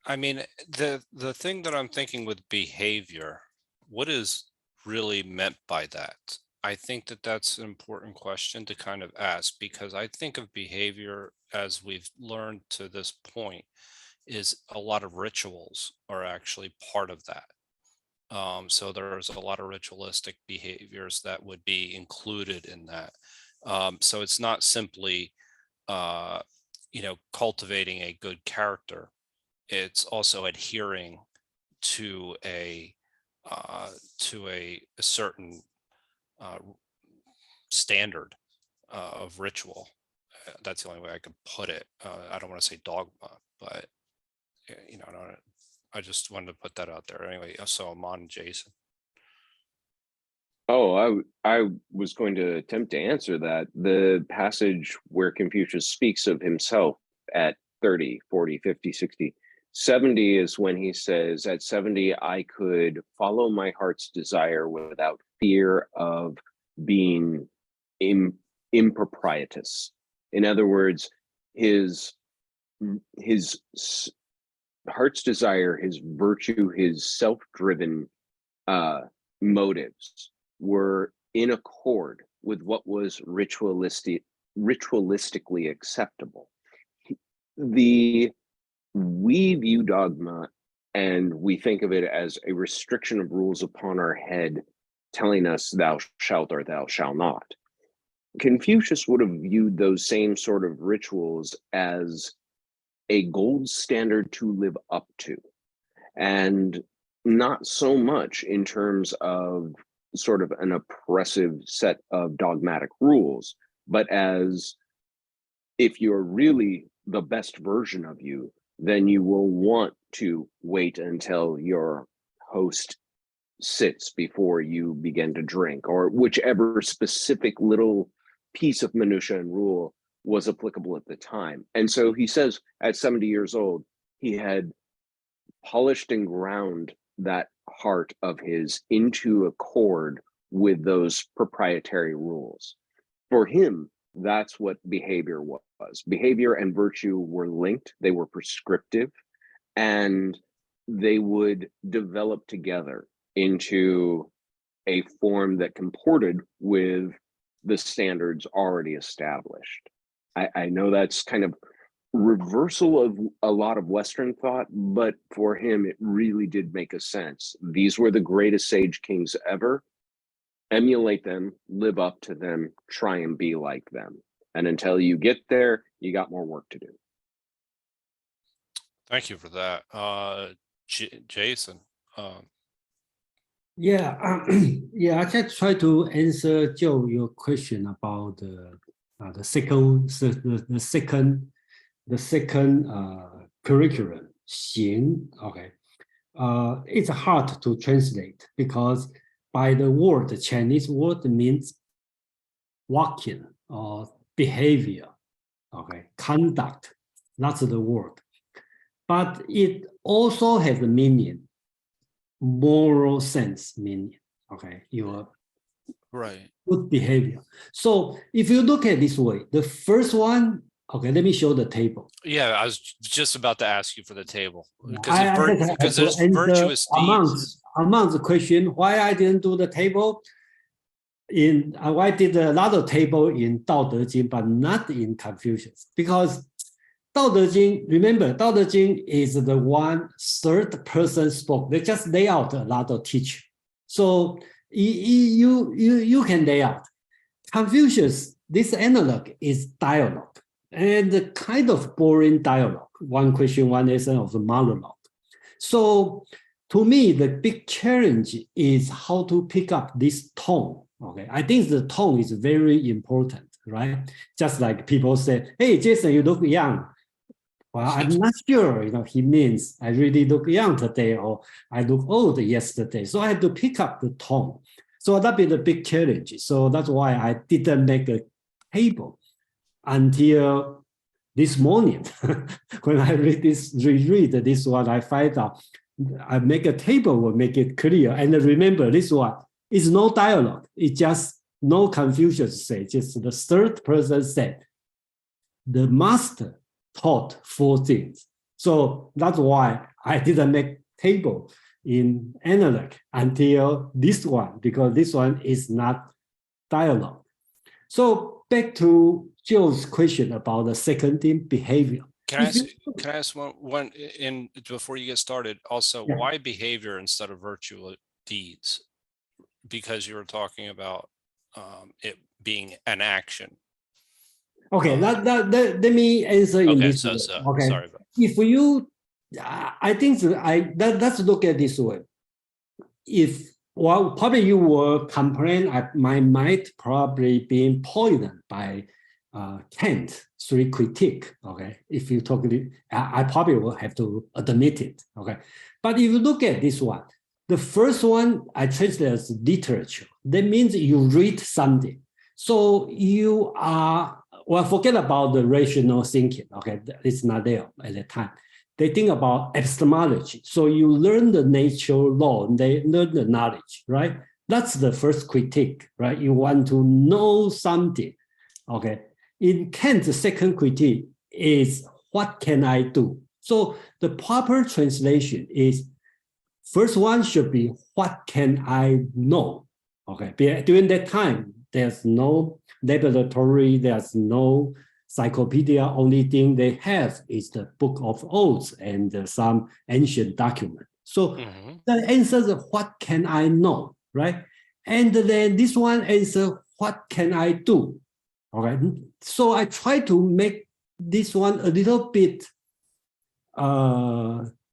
I mean, the thing that I'm thinking with behavior, what is really meant by that? I think that that's an important question to kind of ask, because I think of behavior, as we've learned to this point, is a lot of rituals are actually part of that. So there's a lot of ritualistic behaviors that would be included in that. So it's not simply, cultivating a good character. It's also adhering to a certain standard of ritual. That's the only way I could put it. I don't want to say dogma, but I just wanted to put that out there. Anyway, so Amon and Jason. Oh, I was going to attempt to answer that. The passage where Confucius speaks of himself at 30, 40, 50, 60, 70 is when he says, at 70, I could follow my heart's desire without fear of being improprietous. In other words, his heart's desire, his virtue, his self-driven motives were in accord with what was ritualistically acceptable. We view dogma and we think of it as a restriction of rules upon our head, telling us thou shalt or thou shalt not. Confucius would have viewed those same sort of rituals as a gold standard to live up to, and not so much in terms of sort of an oppressive set of dogmatic rules, but as if you're really the best version of you, then you will want to wait until your host sits before you begin to drink, or whichever specific little piece of minutia and rule was applicable at the time. And so he says at 70 years old, he had polished and ground that heart of his into accord with those proprietary rules. For him, that's what behavior was. Behavior and virtue were linked, they were prescriptive, and they would develop together into a form that comported with the standards already established. I know that's kind of reversal of a lot of Western thought, but for him, it really did make a sense. These were the greatest sage kings ever. Emulate them, live up to them, try and be like them. And until you get there, you got more work to do. Thank you for that. Jason. Yeah, yeah. I just try to answer Joe your question about the second curriculum. 行, okay. It's hard to translate because by the word, the Chinese word means walking or behavior, okay, conduct. That's the word. But it also has a meaning, moral sense meaning, okay, your Right. good behavior. So if you look at this way, the first one, okay, let me show the table. Yeah, I was just about to ask you for the table because I there's virtuous deeds. Among the question why I didn't do the table I did another table in 道德经 but not in Confucius, because 道德经, remember 道德经 is the one third person spoke. They just lay out a lot of teaching, so you can lay out. Confucius, this analog is dialogue, and kind of boring dialogue, one question, one lesson of the monologue. So to me, the big challenge is how to pick up this tone. Okay, I think the tone is very important, right? Just like people say, hey, Jason, you look young. Well, I'm not sure, he means I really look young today or I look old yesterday. So I have to pick up the tone. So that'd be the big challenge. So that's why I didn't make a table until this morning. When I reread this one, I find out I make a table will make it clear. And remember, this one is no dialogue. It's just no confusion. Say, just the third person said, the master taught 4 things. So that's why I didn't make table in analog until this one, because this one is not dialogue. So back to Joe's question about the second thing, behavior. Can I ask one in before you get started? Also, Yeah. Why behavior instead of virtual deeds? Because you were talking about it being an action. Okay, let me answer in Okay, this way. Okay, sorry about if you, I think let's look at this way. If, well, probably you will complain at my mind probably being poisoned by Kant 3 critique. Okay, if you talk, I probably will have to admit it. Okay, but if you look at this one, the first one I translate as literature. That means you read something. So you are, well, forget about the rational thinking. Okay, it's not there at the time. they think about epistemology. So you learn the natural law, and they learn the knowledge, right? That's the first critique, right? You want to know something, okay? In Kant, the second critique is, what can I do? So the proper translation is, first one should be, what can I know? Okay, during that time, there's no laboratory, there's no encyclopedia. Only thing they have is the Book of Oaths and some ancient document. So the answer is, what can I know, right? And then this one answer, what can I do? All right. So I try to make this one a little bit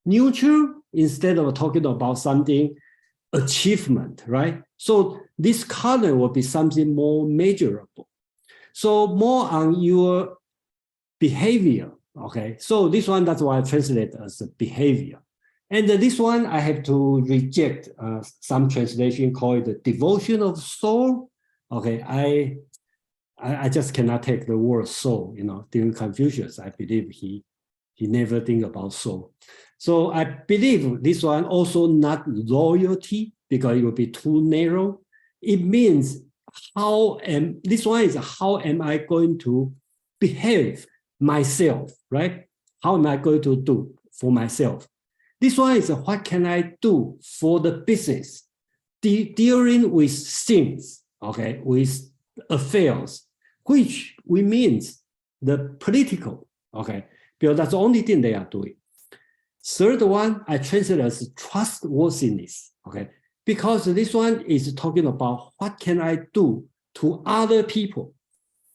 neutral instead of talking about something achievement, right? So this color will be something more measurable. So more on your behavior, okay? So this one, that's why I translate as a behavior. And this one, I have to reject some translation called the devotion of soul. Okay, I just cannot take the word soul, during Confucius, I believe he never think about soul. So I believe this one also not loyalty, because it will be too narrow. It means this one is, how am I going to behave myself, right? How am I going to do for myself? This one is, what can I do for the business? Dealing with things, okay, with affairs, which we means the political, okay, because that's the only thing they are doing. Third one, I translate as trustworthiness, okay, because this one is talking about, what can I do to other people?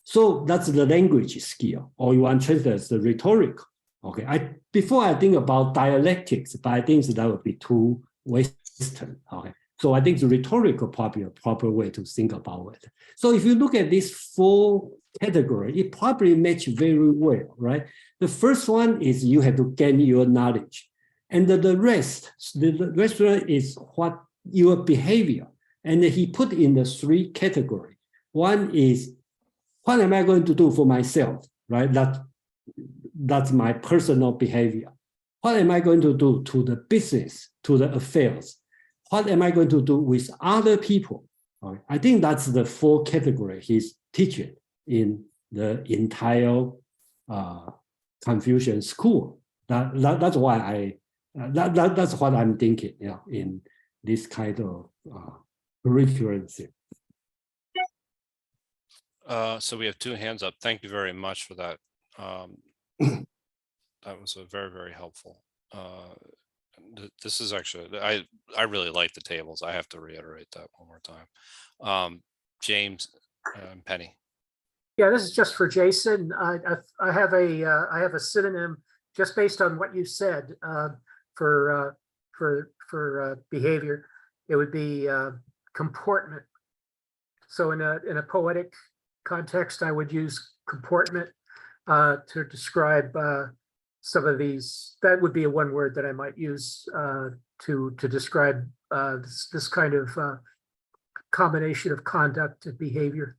So that's the language skill, or you want to translate as the rhetorical. Okay, before I think about dialectics, but I think that would be too Western. Okay, so I think the rhetorical probably a proper way to think about it. So if you look at these four categories, it probably match very well, right? The first one is, you have to gain your knowledge, and the rest is what your behavior. And he put in the three categories. One is, what am I going to do for myself, right? That's my personal behavior. What am I going to do to the business, to the affairs? What am I going to do with other people? Okay. I think that's the four categories he's teaching in the entire Confucian school. That's why that's what I'm thinking, in this kind of curriculum. So we have two hands up. Thank you very much for that. That was a very, very helpful. This is actually, I really like the tables. I have to reiterate that one more time. James and Penny. Yeah, this is just for Jason. I have a synonym just based on what you said for behavior. It would be comportment. So in a poetic context, I would use comportment to describe some of these. That would be a one word that I might use to describe this kind of combination of conduct and behavior.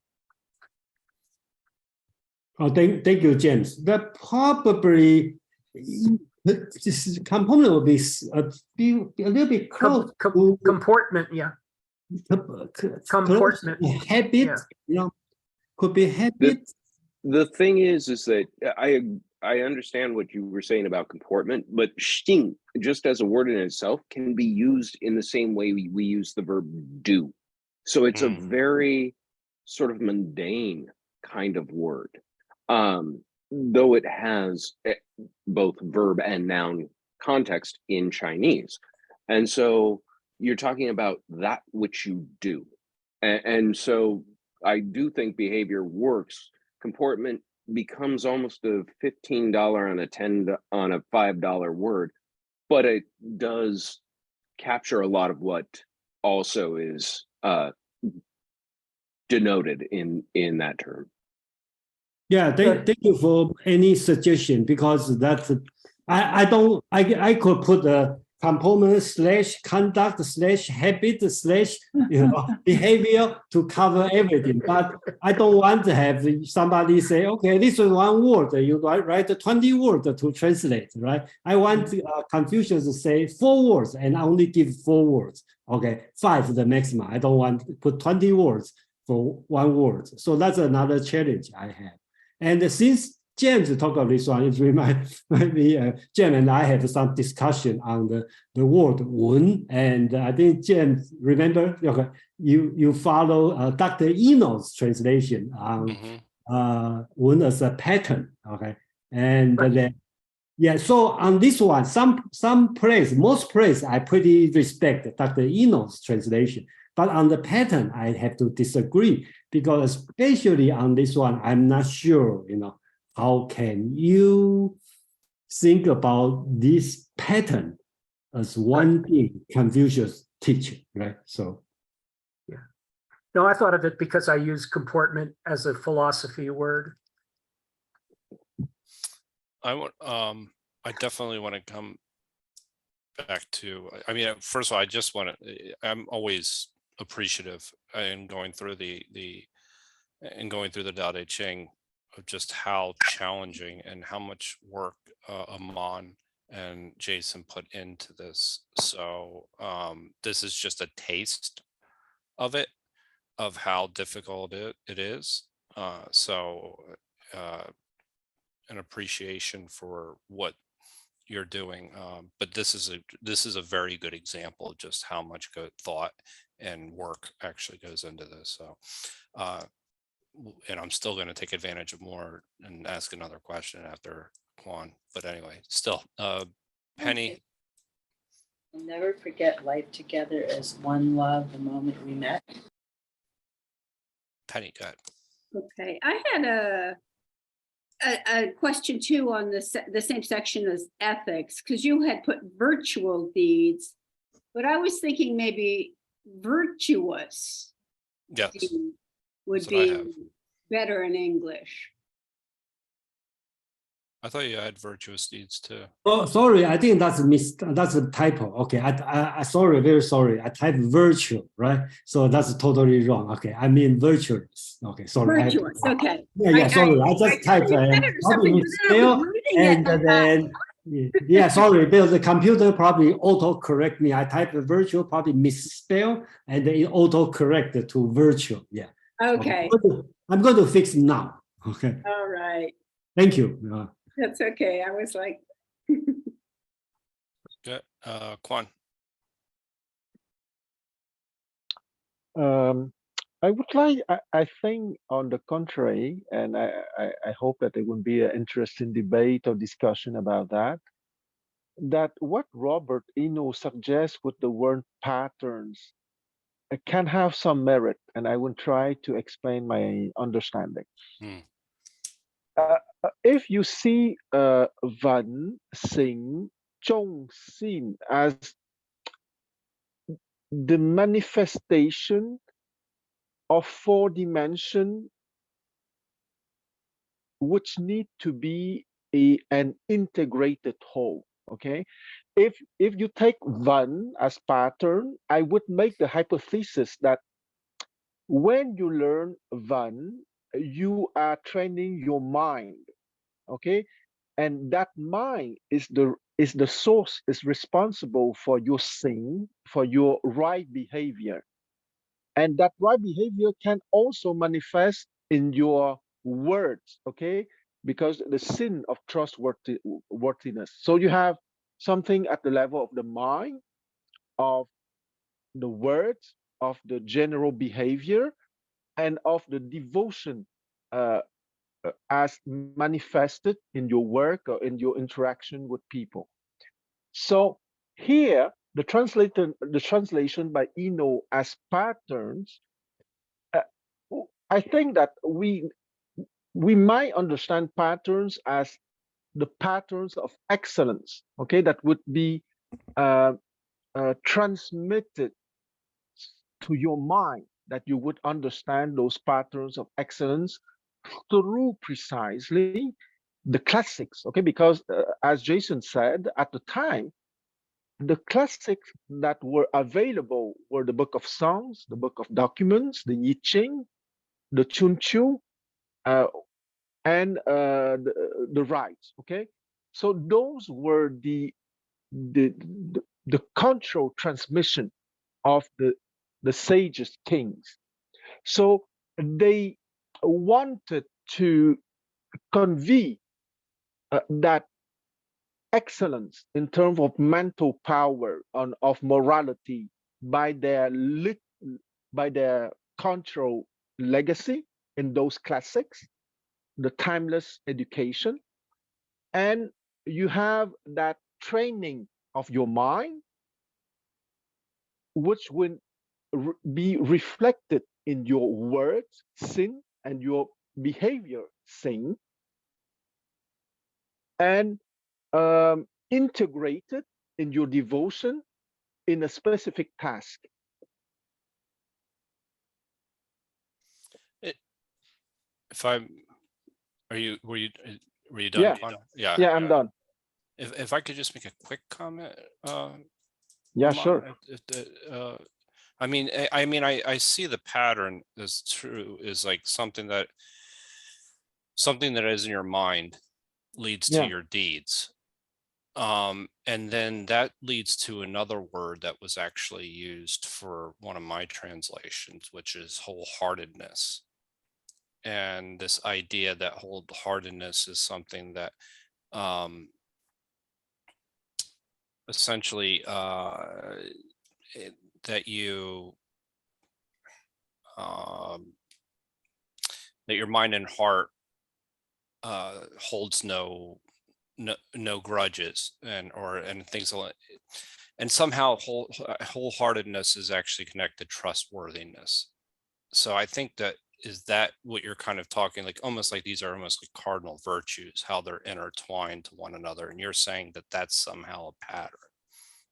Oh, thank you, James. That probably this component will be a little bit close to comportment, yeah. Comportment, habit, yeah. Could be habit. The thing is that I understand what you were saying about comportment, but xing, just as a word in itself, can be used in the same way we use the verb do. So it's a very sort of mundane kind of word, though it has both verb and noun context in Chinese. And so you're talking about that which you do. And so I do think behavior works. Comportment becomes almost a $15 on a $5 word, but it does capture a lot of what also is denoted in that term. Yeah, thank you for any suggestion, because that's I could put component / conduct / habit / behavior to cover everything. But I don't want to have somebody say, okay, this is one word, you write 20 words to translate, right? I want Confucius to say 4 words and I only give 4 words. Okay, 5 the maximum. I don't want to put 20 words for 1 word. So that's another challenge I have. And since James talked about this one, it reminds me, James and I had some discussion on the word "wen," and I think James, remember, okay, you follow Dr. Eno's translation on "wen" as a pattern, okay, and then yeah. So on this one, some place, most place, I pretty respect Dr. Eno's translation, but on the pattern, I have to disagree because especially on this one, I'm not sure, how can you think about this pattern as one thing Confucius teach, right? So, yeah. No, I thought of it because I use comportment as a philosophy word. I definitely want to come back to, I mean, first of all, I just want to, I'm always appreciative in going through the Tao Te Ching of just how challenging and how much work Amon and Jason put into this. So this is just a taste of it, of how difficult it is. An appreciation for what you're doing, but this is a very good example of just how much thought and work actually goes into this. So and I'm still going to take advantage of more and ask another question after Quan. But anyway, still, Penny. I'll never forget life together as one love the moment we met. Penny, go ahead. Okay, I had a question too on the same section as ethics, because you had put virtual deeds, but I was thinking maybe virtuous Yes, deed would that's what I be have. better in English. I thought you had virtuous deeds too. oh, sorry, I think that's a typo. Okay, I sorry, very sorry. I typed virtual, right? So that's totally wrong. Okay, I mean virtuous. Okay, sorry. Virtuous, okay. Yeah, sorry. I just typed probably misspell and then yeah, sorry, because the computer probably auto-correct me. I typed virtual, probably misspell, and then it auto-correct to virtual. Yeah. Okay, I'm going to fix now. Okay. all right. Thank you. That's okay. I was like, Good, Quan. I would like, I think on the contrary, and I hope that there will be an interesting debate or discussion about that what Robert Eno suggests with the word patterns can have some merit, and I will try to explain my understanding. If you see Van, Sing, Zhong, Xin as the manifestation of 4 dimensions which need to be an integrated whole, okay? If you take Van as pattern, I would make the hypothesis that when you learn Van, you are training your mind, okay? And that mind is the source, is responsible for your Sing, for your right behavior. And that right behavior can also manifest in your words, okay? Because the sin of trustworthiness. So you have something at the level of the mind, of the words, of the general behavior, and of the devotion as manifested in your work or in your interaction with people. So here, the translation by Eno as patterns, I think that we might understand patterns as the patterns of excellence, okay, that would be transmitted to your mind, that you would understand those patterns of excellence through precisely the classics, okay, because as Jason said, at the time, the classics that were available were the Book of Songs, the Book of Documents, the I Ching, the Chun Chu, and the rites. Okay, so those were the the cultural transmission of the sages kings. So they wanted to convey that excellence in terms of mental power and of morality by by their cultural legacy in those classics, the timeless education, and you have that training of your mind, which will be reflected in your words, sin, and your behavior, sin, and integrated in your devotion in a specific task. If I'm, were you done, Yeah, Quan? Yeah. yeah, I'm done. If I could just make a quick comment, Yeah, Amon, sure. I mean, I see the pattern as true, is like something that is in your mind leads to Yeah, your deeds. And then that leads to another word that was actually used for one of my translations, which is wholeheartedness. And this idea that wholeheartedness is something that essentially that you that your mind and heart holds no grudges and things like, and somehow wholeheartedness is actually connected to trustworthiness. So I think that what you're kind of talking, like almost like these are almost like cardinal virtues, how they're intertwined to one another, and you're saying that that's somehow a pattern.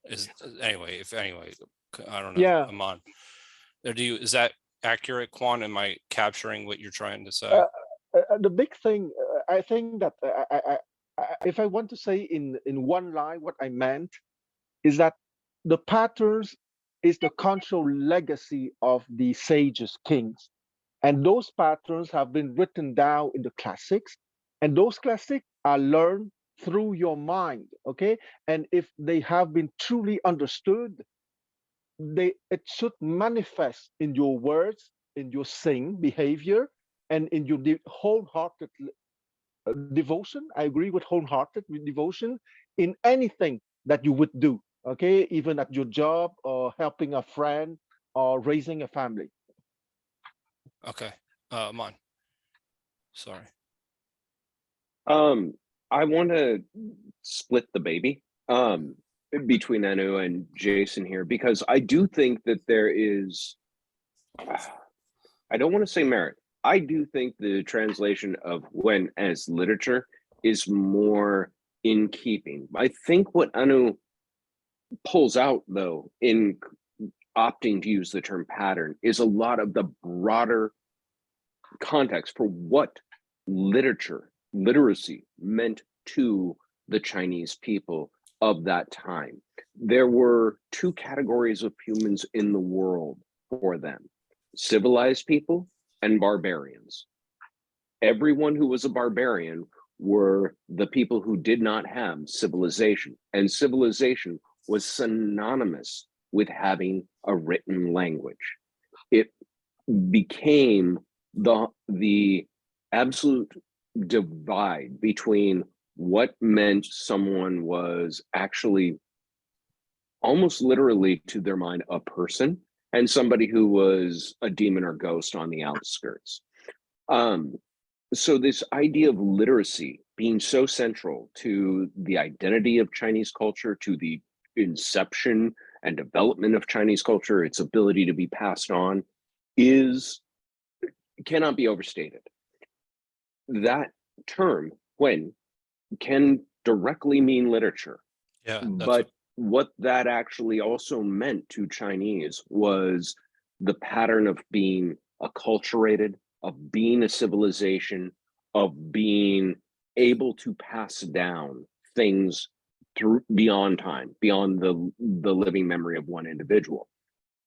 Is anyway, I don't know, yeah. Amon, or is that accurate, Quan? Am I capturing what you're trying to say? The big thing, I think that if I want to say in one line, what I meant is that the patterns is the cultural legacy of the sages, kings, and those patterns have been written down in the classics, and those classics are learned through your mind. Okay, and if they have been truly understood, it should manifest in your words, in your sing behavior, and in your wholehearted devotion. I agree with wholehearted devotion in anything that you would do. Okay, even at your job or helping a friend or raising a family. Okay, Amon, sorry. I want to split the baby between Anu and Jason here, because I do think that there is, I don't want to say merit. I do think the translation of when as literature is more in keeping. I think what Anu pulls out, though, in opting to use the term pattern is a lot of the broader context for what literacy meant to the Chinese people of that time. There were two categories of humans in the world for them: civilized people and barbarians. Everyone who was a barbarian were the people who did not have civilization, and civilization was synonymous with having a written language. It became the absolute divide between what meant someone was actually almost literally to their mind a person, and somebody who was a demon or ghost on the outskirts. So this idea of literacy being so central to the identity of Chinese culture, to the inception and development of Chinese culture, its ability to be passed on, cannot be overstated. That term, when, can directly mean literature. Yeah, but what that actually also meant to Chinese was the pattern of being acculturated, of being a civilization, of being able to pass down things through beyond time, beyond the living memory of one individual.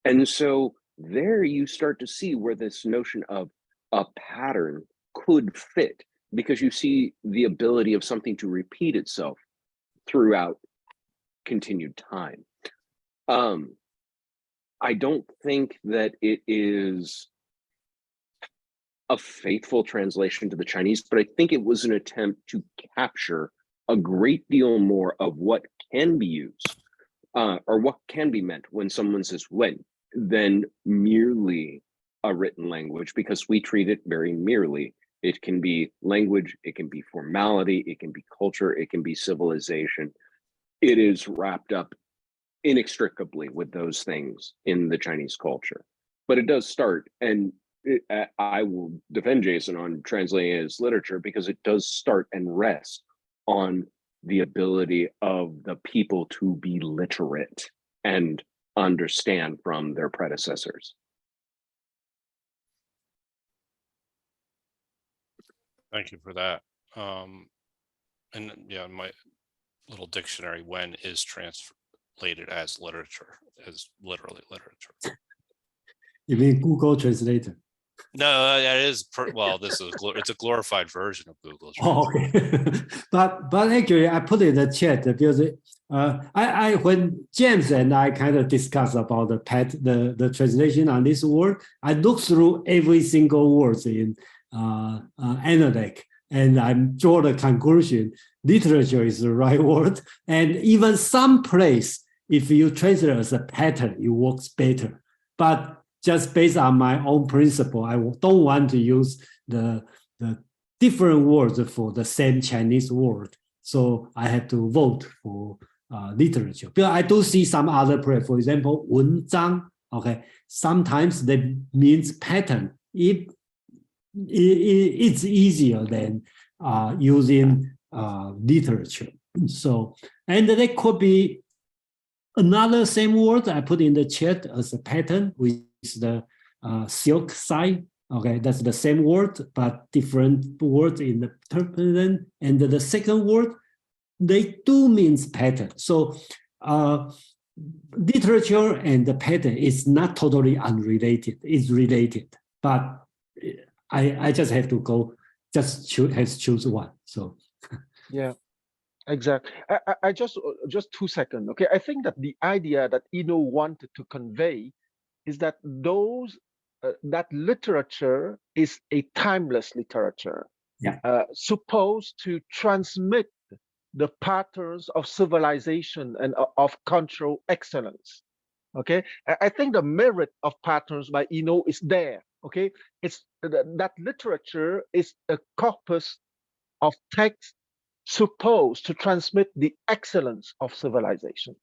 And so there you start to see where this notion of a pattern could fit, because you see the ability of something to repeat itself throughout continued time. I don't think that it is a faithful translation to the Chinese, but I think it was an attempt to capture a great deal more of what can be used, or what can be meant when someone says when, than merely a written language, because we treat it very merely. It can be language, it can be formality, it can be culture, it can be civilization. It is wrapped up inextricably with those things in the Chinese culture. But it does start, and I will defend Jason on translating it as literature, because it does start and rest on the ability of the people to be literate and understand from their predecessors. Thank you for that. And yeah, my little dictionary, when is translated as literature, as literally literature. You mean Google Translator? No, that is well. This is it's a glorified version of Google Translate. Oh, okay. but actually, I put it in the chat because I when James and I kind of discussed about the translation on this word, I looked through every single word in Analect, and I draw the conclusion: literature is the right word, and even some place, if you translate as a pattern, it works better. But just based on my own principle, I don't want to use the different words for the same Chinese word. So I have to vote for literature. But I do see some other place, for example, 文章, okay, sometimes that means pattern. It's easier than using literature. So, and there could be another same word I put in the chat as a pattern, which is the silk side. Okay, that's the same word, but different words in the permanent. And the second word, they do means pattern. So literature and the pattern is not totally unrelated. It's related, but I just have to go, choose one. So Yeah, exactly. I just 2 seconds. Okay, I think that the idea that Eno wanted to convey is that that literature is a timeless literature, supposed to transmit the patterns of civilization and of cultural excellence. Okay, I think the merit of patterns by Eno is there. Okay, it's that literature is a corpus of text supposed to transmit the excellence of civilization.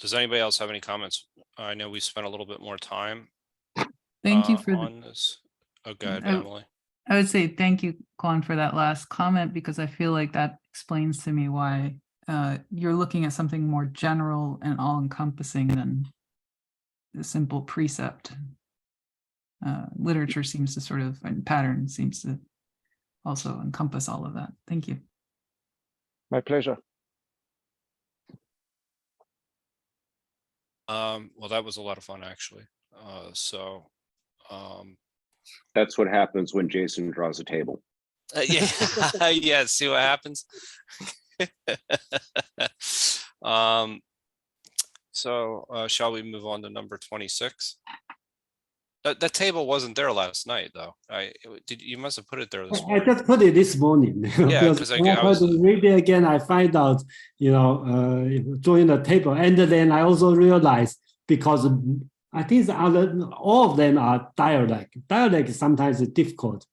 Does anybody else have any comments? I know we spent a little bit more time Thank you for on this. Oh, go ahead, Emily. I would say thank you, Quan, for that last comment, because I feel like that explains to me why you're looking at something more general and all-encompassing than the simple precept. Literature seems to sort of, and pattern seems to also encompass all of that. Thank you. My pleasure. Well, that was a lot of fun, actually. That's what happens when Jason draws a table. Yeah, yeah. See what happens. Shall we move on to number 26? That table wasn't there last night, though. You must have put it there this morning. I just put it this morning. Yeah, because when I was to read it again, I find out, join the table, and then I also realized, because I think all of them are dialect. Dialect sometimes is difficult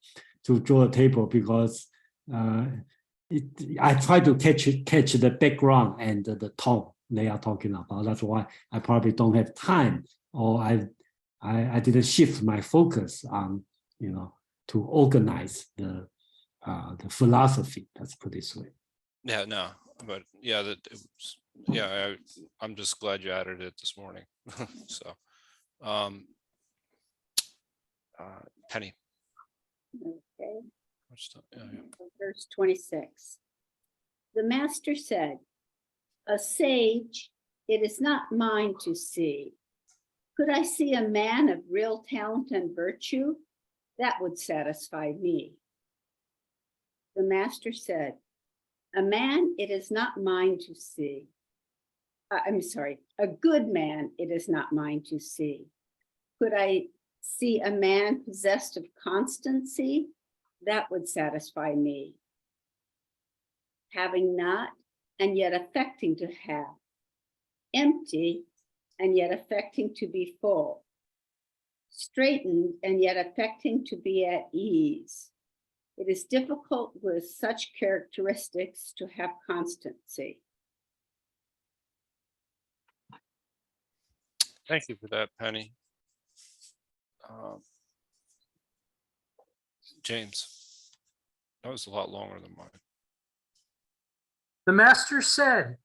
to draw a table because I try to catch the background and the tone they are talking about. That's why I probably don't have time, or I didn't shift my focus on, to organize the philosophy. Let's put it this way. Yeah, no, but yeah, I'm just glad you added it this morning. So, Penny. Okay. Verse 26. The master said, a sage, it is not mine to see. Could I see a man of real talent and virtue? That would satisfy me. The master said, a man, it is not mine to see. I'm sorry, a good man, it is not mine to see. Could I see a man possessed of constancy? That would satisfy me. Having not, and yet affecting to have. Empty, and yet affecting to be full. Straightened, and yet affecting to be at ease. It is difficult with such characteristics to have constancy. Thank you for that, Penny. James, that was a lot longer than mine. The master said,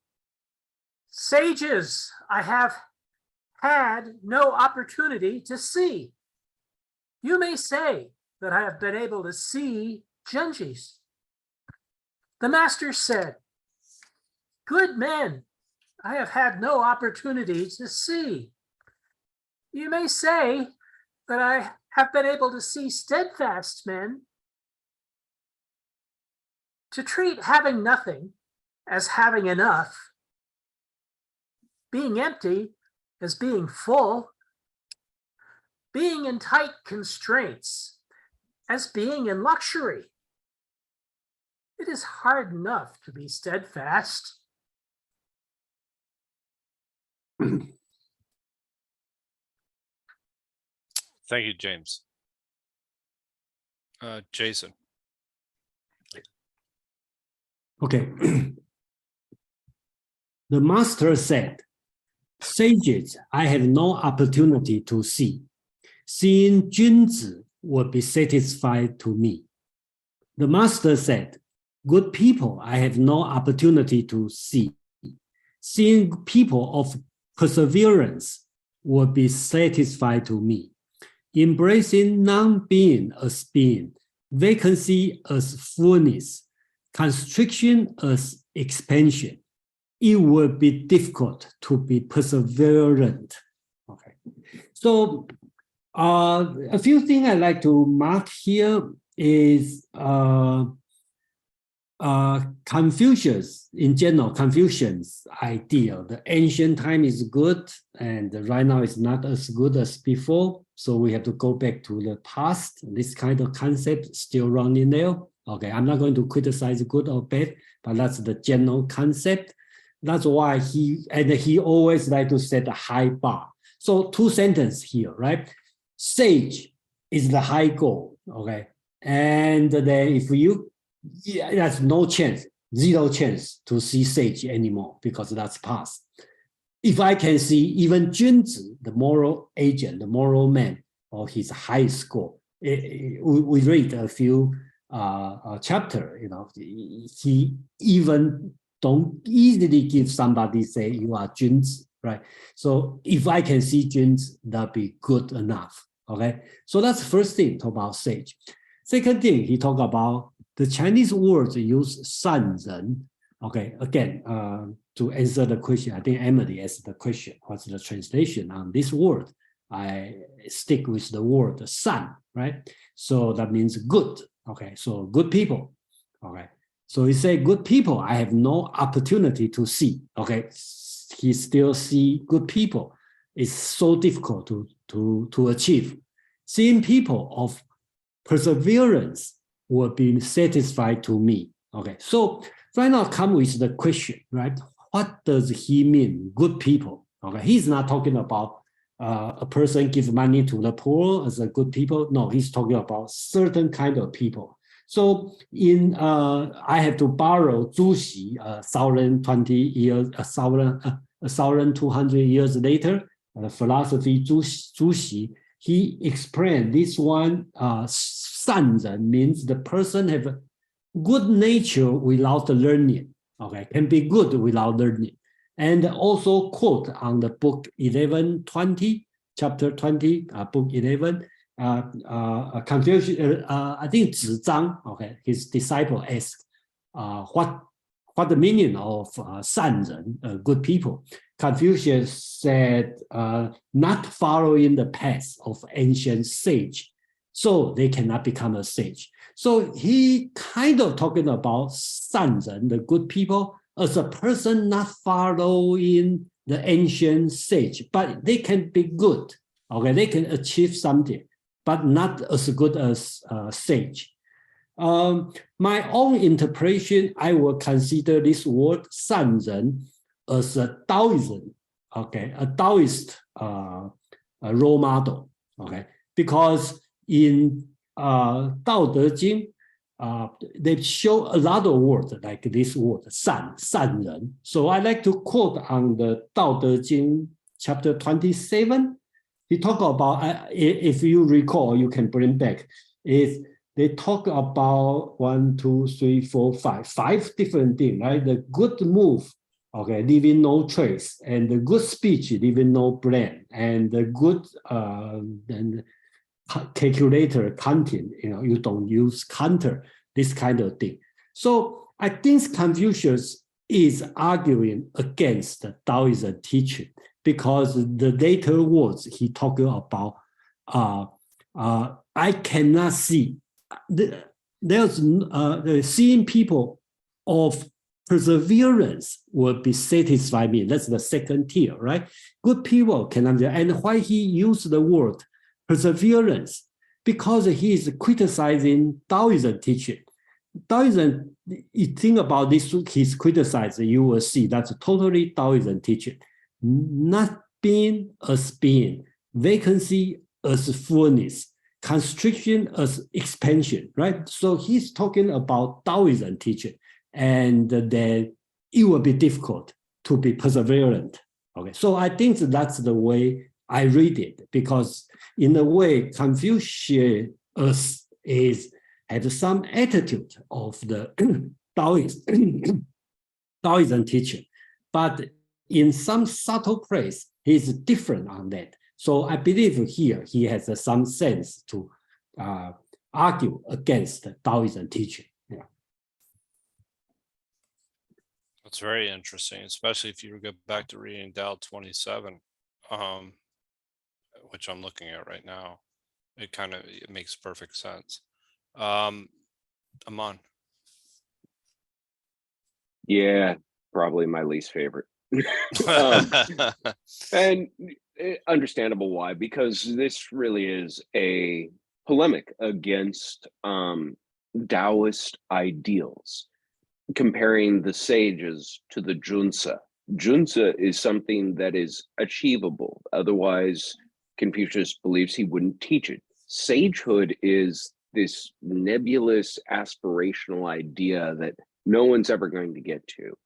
sages, I have had no opportunity to see. You may say that I have been able to see Genjis. The master said, good men, I have had no opportunity to see. You may say that I have been able to see steadfast men. To treat having nothing as having enough, being empty as being full, being in tight constraints as being in luxury. It is hard enough to be steadfast. Thank you, James. Jason. Okay. The master said, sages, I have no opportunity to see. Seeing Junzi would be satisfied to me. The master said, good people, I have no opportunity to see. Seeing people of perseverance would be satisfied to me. Embracing non-being as being, vacancy as fullness, constriction as expansion, it would be difficult to be perseverant. Okay, so a few things I'd like to mark here is Confucius, in general, Confucius idea, the ancient time is good and right now it's not as good as before. So we have to go back to the past. This kind of concept still running there. Okay, I'm not going to criticize good or bad, but that's the general concept. That's why he always like to set a high bar. So two sentences here, right? Sage is the high goal, okay? And then if you, that's no chance, zero chance to see sage anymore because that's past. If I can see even Junzi, the moral agent, the moral man, or his high score, we read a few chapter, you know, he even don't easily give somebody say you are Junzi, right? So if I can see Junzi, that'd be good enough, okay? So that's the first thing, talk about sage. Second thing, he talked about the Chinese words use 善人. Okay, again, to answer the question, I think Emily asked the question, what's the translation on this word? I stick with the word 善, right? So that means good. Okay, so good people. Okay, so he said good people, I have no opportunity to see. Okay, he still see good people. It's so difficult to achieve. Seeing people of perseverance will be satisfied to me. Okay, so right now come with the question, right? What does he mean, good people? Okay, he's not talking about a person gives money to the poor as a good people. No, he's talking about certain kind of people. So in I have to borrow Zhu Xi, 1,020 years, 1,200 years later, the philosophy Zhu Xi, he explained this one. 善人 means the person have a good nature without learning. Okay, can be good without learning. And also quote on the book 1120, chapter 20, book 11, Confucius, I think Zhi Zhang, okay, his disciple asked, what the meaning of 善人, good people? Confucius said, not following the path of ancient sage, so they cannot become a sage. So he kind of talking about 善人, the good people, as a person not following the ancient sage, but they can be good. Okay, they can achieve something, but not as good as sage. My own interpretation, I will consider this word 善人 as a Taoism, okay, a Taoist a role model, okay, because in 道德经, they show a lot of words like this word 善人. So I like to quote on the 道德经 chapter 27. He talk about, if you recall, you can bring back, is they talk about 1, 2, 3, 4, 5 different things, right? The good move, okay, leaving no trace, and the good speech, leaving no blame, and the good and calculator counting, you don't use counter, this kind of thing. So I think Confucius is arguing against the Taoism teaching, because the later words he talking about, I cannot see. There's seeing people of perseverance will be satisfied me. That's the second tier, right? Good people cannot. And why he used the word perseverance? Because he is criticizing Taoism teaching. Taoism, you think about this, he's criticizing, you will see that's totally Taoism teaching. Not being as being, vacancy as fullness, constriction as expansion, right? So he's talking about Taoism teaching, and that it will be difficult to be perseverant. Okay, so I think that's the way I read it, because in a way, Confucius had some attitude of the Taoism teaching, but in some subtle place, he's different on that. So I believe here he has some sense to argue against Taoism teaching. Yeah. That's very interesting, especially if you go back to reading Tao 27, which I'm looking at right now. It makes perfect sense. Aman. Yeah, probably my least favorite. And understandable why, because this really is a polemic against Taoist ideals, comparing the sages to the junzi. Junzi is something that is achievable. Otherwise, Confucius believes he wouldn't teach it. Sagehood is this nebulous aspirational idea that no one's ever going to get to.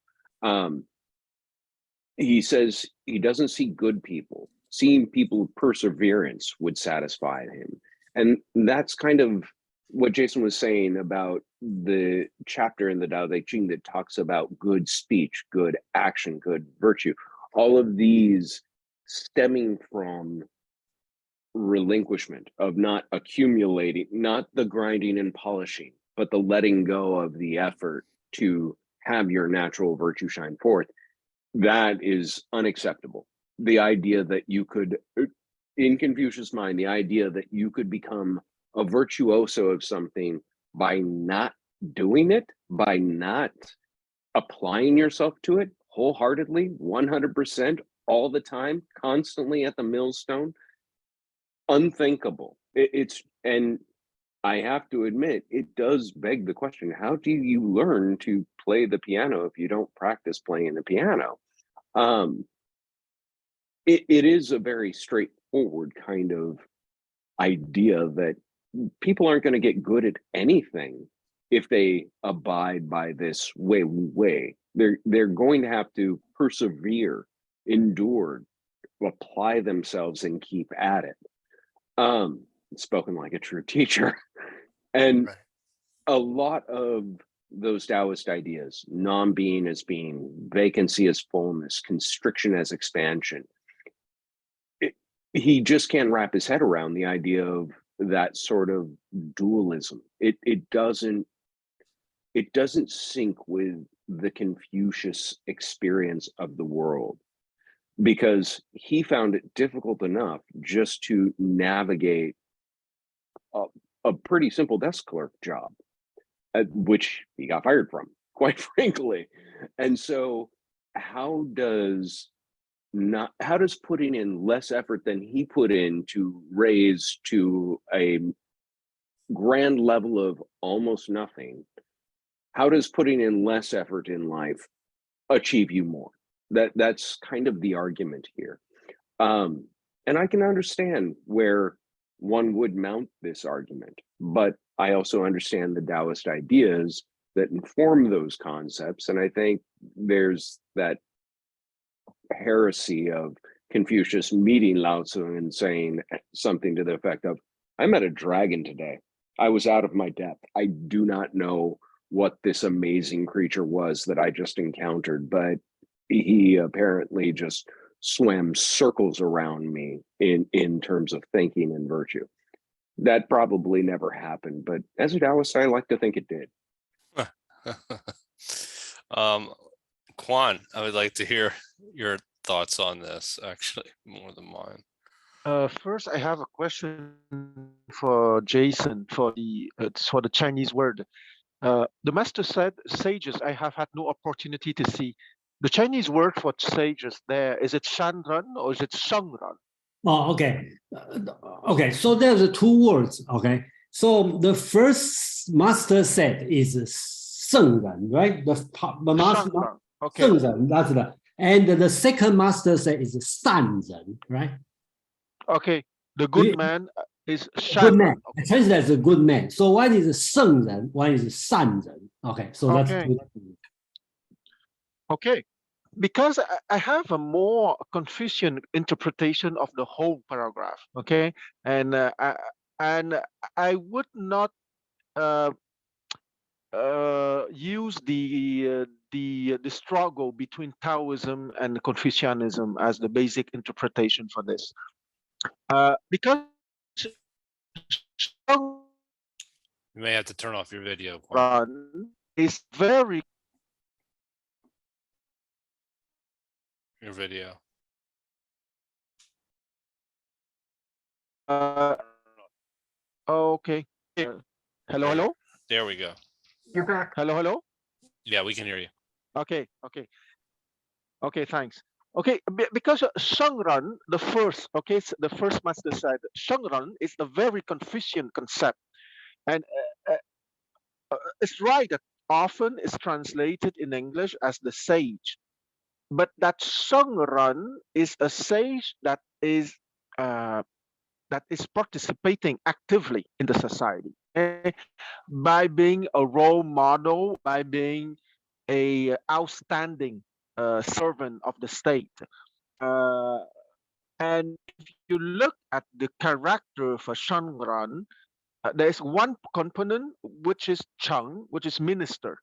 He says he doesn't see good people. Seeing people of perseverance would satisfy him. And that's kind of what Jason was saying about the chapter in the Tao Te Ching that talks about good speech, good action, good virtue. All of these stemming from relinquishment, of not accumulating, not the grinding and polishing, but the letting go of the effort to have your natural virtue shine forth. That is unacceptable. The idea that you could, in Confucius' mind, the idea that you could become a virtuoso of something by not doing it, by not applying yourself to it wholeheartedly, 100%, all the time, constantly at the millstone, unthinkable. And I have to admit, it does beg the question, how do you learn to play the piano if you don't practice playing the piano? It is a very straightforward kind of idea that people aren't going to get good at anything if they abide by this way. They're going to have to persevere, endure, apply themselves, and keep at it. Spoken like a true teacher. And Right. A lot of those Taoist ideas, non-being as being, vacancy as fullness, constriction as expansion, he just can't wrap his head around the idea of that sort of dualism. It doesn't sync with the Confucius experience of the world, because he found it difficult enough just to navigate a pretty simple desk clerk job, which he got fired from, quite frankly. And so how does putting in less effort than he put in to raise to a grand level of almost nothing, how does putting in less effort in life achieve you more? That's kind of the argument here. And I can understand where one would mount this argument, but I also understand the Taoist ideas that inform those concepts. And I think there's that heresy of Confucius meeting Lao Tzu and saying something to the effect of, I met a dragon today. I was out of my depth. I do not know what this amazing creature was that I just encountered, but he apparently just swam circles around me in terms of thinking and virtue. That probably never happened, but as a Taoist, I like to think it did. Quan, I would like to hear your thoughts on this, actually, more than mine. First, I have a question for Jason for the Chinese word. The master said sages. I have had no opportunity to see the Chinese word for sages. There is it Shanran or is it Shangran? Oh, okay. Okay, so there's two words, okay? So the first master said is Shengren, right? The master, Shangran. Okay. Shengren, that's the, and the second master said is Sanren, right? Okay. The good You- man is Good man. Shanran. I translate as a good man. So one is Shengren, one is Sanren. Okay, so that's Okay. two. Okay. Because I have a more Confucian interpretation of the whole paragraph. Okay. And I would not use the struggle between Taoism and Confucianism as the basic interpretation for this, because You may have to turn off your video, Quan. Shangran is very Your video. okay. Hello, hello, There we go. You're back. hello. Yeah, we can hear you. Okay. Thanks. Okay, because Shangran, the first, okay, the first master said Shangran is the very Confucian concept, and it's right that often is translated in English as the sage, but that Shangran is a sage that is participating actively in the society, okay? By being a role model, by being a outstanding servant of the state. And if you look at the character for Shangran, there is one component which is Cheng, which is minister.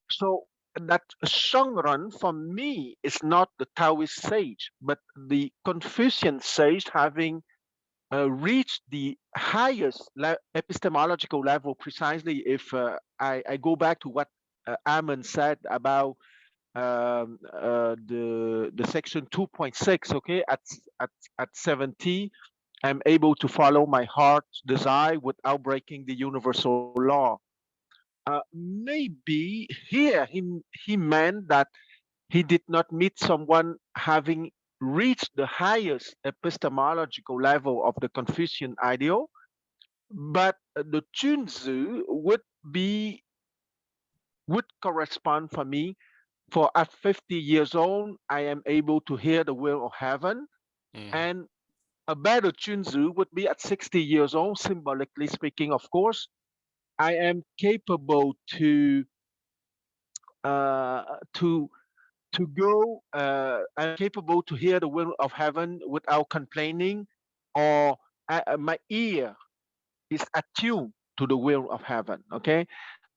So that Shangran for me is not the Taoist sage, but the Confucian sage having reached the highest epistemological level. Precisely, if I go back to what Ammon said about the section 2.6, okay, at 70, I'm able to follow my heart's desire without breaking the universal law. Maybe here he meant that he did not meet someone having reached the highest epistemological level of the Confucian ideal, but the Junzi would correspond for me. For at 50 years old, I am able to hear the will of heaven, and a better Junzi would be at 60 years old, symbolically speaking, of course. I am capable to go. I'm capable to hear the will of heaven without complaining, or my ear is attuned to the will of heaven. Okay.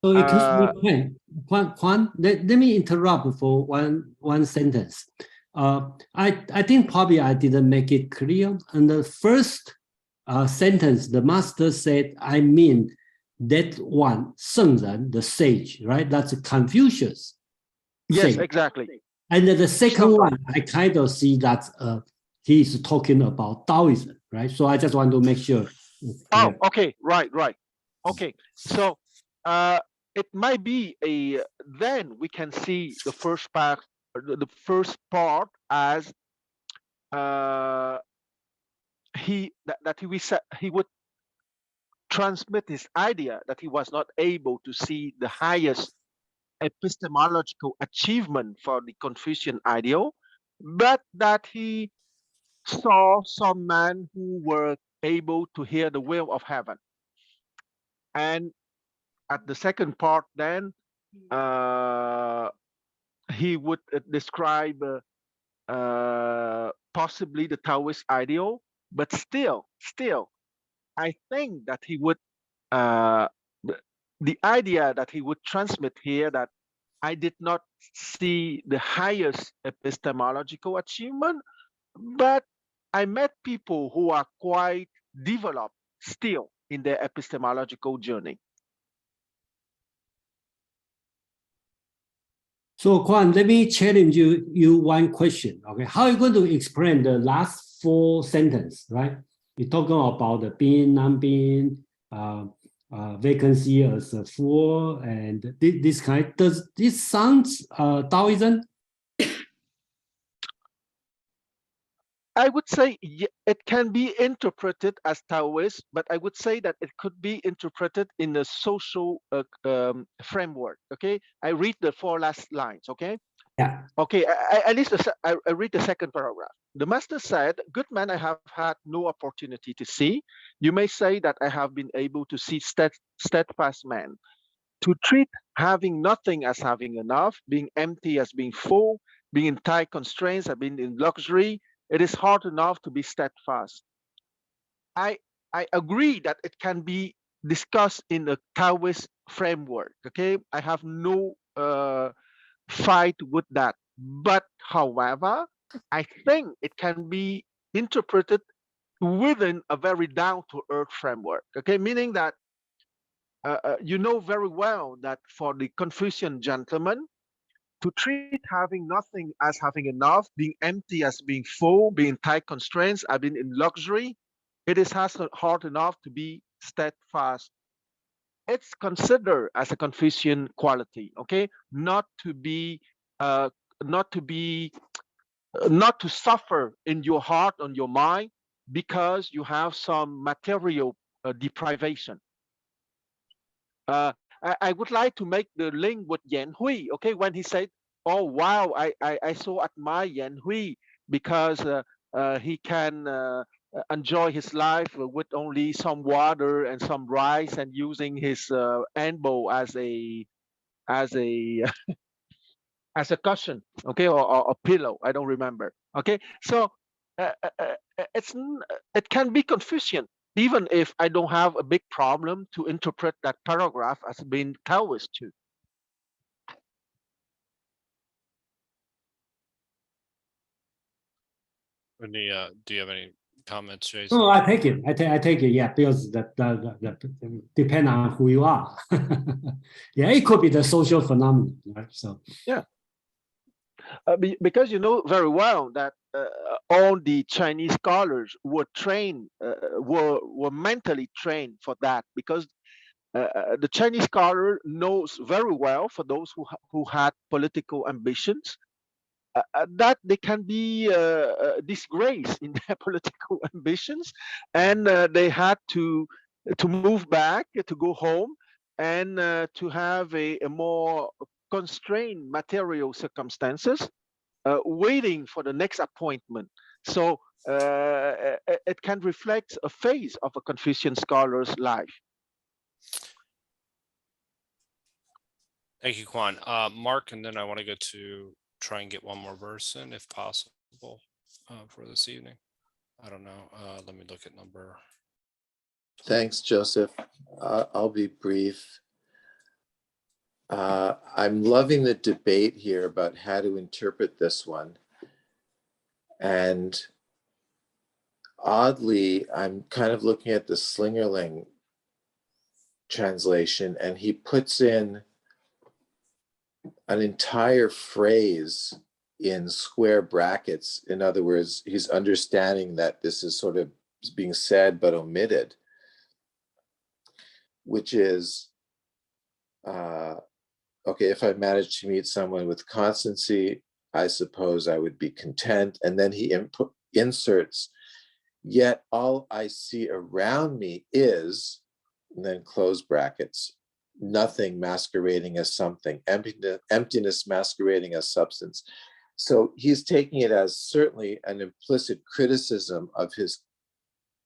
So excuse me, Quan, let me interrupt for one sentence. I think probably I didn't make it clear. And the first sentence, the master said, I mean that one, 圣人, the sage, right? That's Confucius. Yes, sage. exactly. And then the second So- one, I kind of see that he's talking about Taoism, right? So I just want to make sure. Oh, okay, right. Okay, so it might be then we can see the first part, the first part as he would transmit his idea that he was not able to see the highest epistemological achievement for the Confucian ideal, but that he saw some men who were able to hear the will of heaven. And at the second part, then he would describe possibly the Taoist ideal, but still, I think that he would the idea that he would transmit here that I did not see the highest epistemological achievement, but I met people who are quite developed still in their epistemological journey. So Kwan, let me challenge you one question. Okay, how are you going to explain the last 4 sentences, right? You're talking about the being, non-being, vacancy as a fool, and this kind. Does this sound Taoism? I would say it can be interpreted as Taoist, but I would say that it could be interpreted in a social framework. Okay, I read the 4 last lines. Okay. Yeah. Okay, at least I read the second paragraph. The master said, "Good man, I have had no opportunity to see. You may say that I have been able to see steadfast men. To treat having nothing as having enough, being empty as being full, being in tight constraints as being in luxury, it is hard enough to be steadfast." I agree that it can be discussed in a Taoist framework. Okay, I have no fight with that. But however, I think it can be interpreted within a very down-to-earth framework. Okay, meaning that you know very well that for the Confucian gentleman, to treat having nothing as having enough, being empty as being full, being tight constraints, as being in luxury, it is hard enough to be steadfast. It's considered as a Confucian quality, okay? Not to suffer in your heart, on your mind, because you have some material deprivation. I would like to make the link with Yan Hui, okay, when he said, "Oh wow, I so admire Yan Hui because he can enjoy his life with only some water and some rice and using his elbow as a as a as a cushion, okay, or a pillow. I don't remember. Okay, so it can be Confucian, even if I don't have a big problem to interpret that paragraph as being Taoist too. Any, do you have any comments, Jason? No, I take it. I take it. Yeah, because that depend on who you are. Yeah, it could be the social phenomenon, right? So yeah, because you know very well that all the Chinese scholars were trained, were mentally trained for that, because the Chinese scholar knows very well, for those who had political ambitions, that they can be disgraced in their political ambitions, and they had to move back, to go home, and to have a more constrained material circumstances, waiting for the next appointment. So it can reflect a phase of a Confucian scholar's life. Thank you, Kwan. Mark, and then I want to go to try and get one more verse in, if possible, for this evening. I don't know. Let me look at number. Thanks, Joseph. I'll be brief. I'm loving the debate here about how to interpret this one. And oddly, I'm kind of looking at the Slingerling translation, and he puts in an entire phrase in square brackets. In other words, he's understanding that this is sort of being said but omitted, which is, okay, if I managed to meet someone with constancy, I suppose I would be content. And then he inserts, yet all I see around me is, and then close brackets, nothing masquerading as something, emptiness masquerading as substance. So he's taking it as certainly an implicit criticism of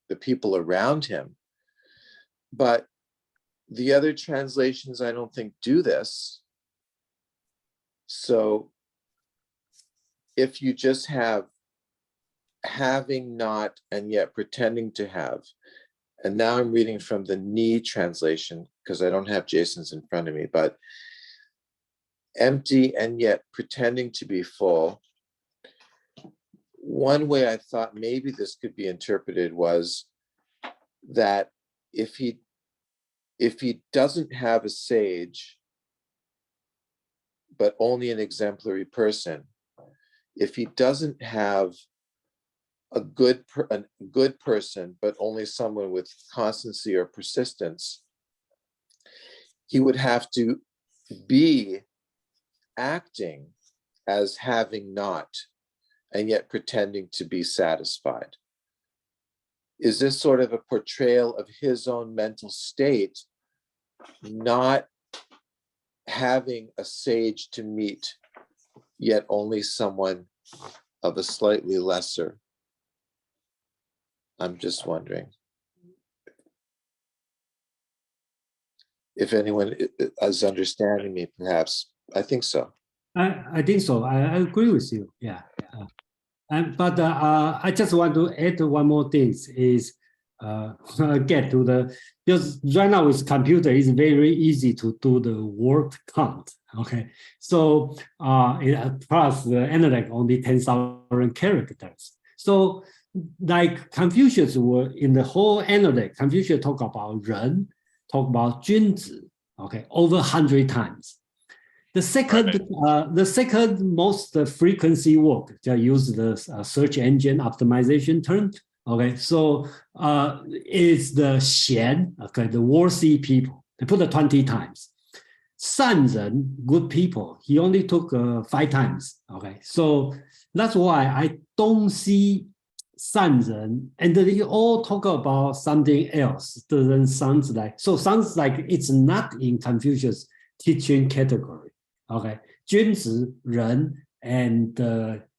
the people around him. But the other translations, I don't think, do this. So if you just have having not and yet pretending to have, and now I'm reading from the Ni translation because I don't have Jason's in front of me, but empty and yet pretending to be full. One way I thought maybe this could be interpreted was that if he doesn't have a sage, but only an exemplary person, if he doesn't have a good person, but only someone with constancy or persistence, he would have to be acting as having not, and yet pretending to be satisfied. Is this sort of a portrayal of his own mental state, not having a sage to meet, yet only someone of a slightly lesser? I'm just wondering if anyone is understanding me, perhaps. I think so. I think so. I agree with you. Yeah. But I just want to add one more thing is get to the, because right now with computer it's very easy to do the word count. Okay, so plus the analect only 10,000 characters. So like Confucius were in the whole analect, Confucius talk about 人, talk about 君子, okay, over 100 times. The second most frequency work that use the search engine optimization term. Okay, so is the 贤, okay, the worthy people. They put it 20 times. 善人, good people, he only took 5 times. Okay, so that's why I don't see 善人, and they all talk about something else. Doesn't sounds like it's not in Confucius teaching category. Okay, 君子, 人, and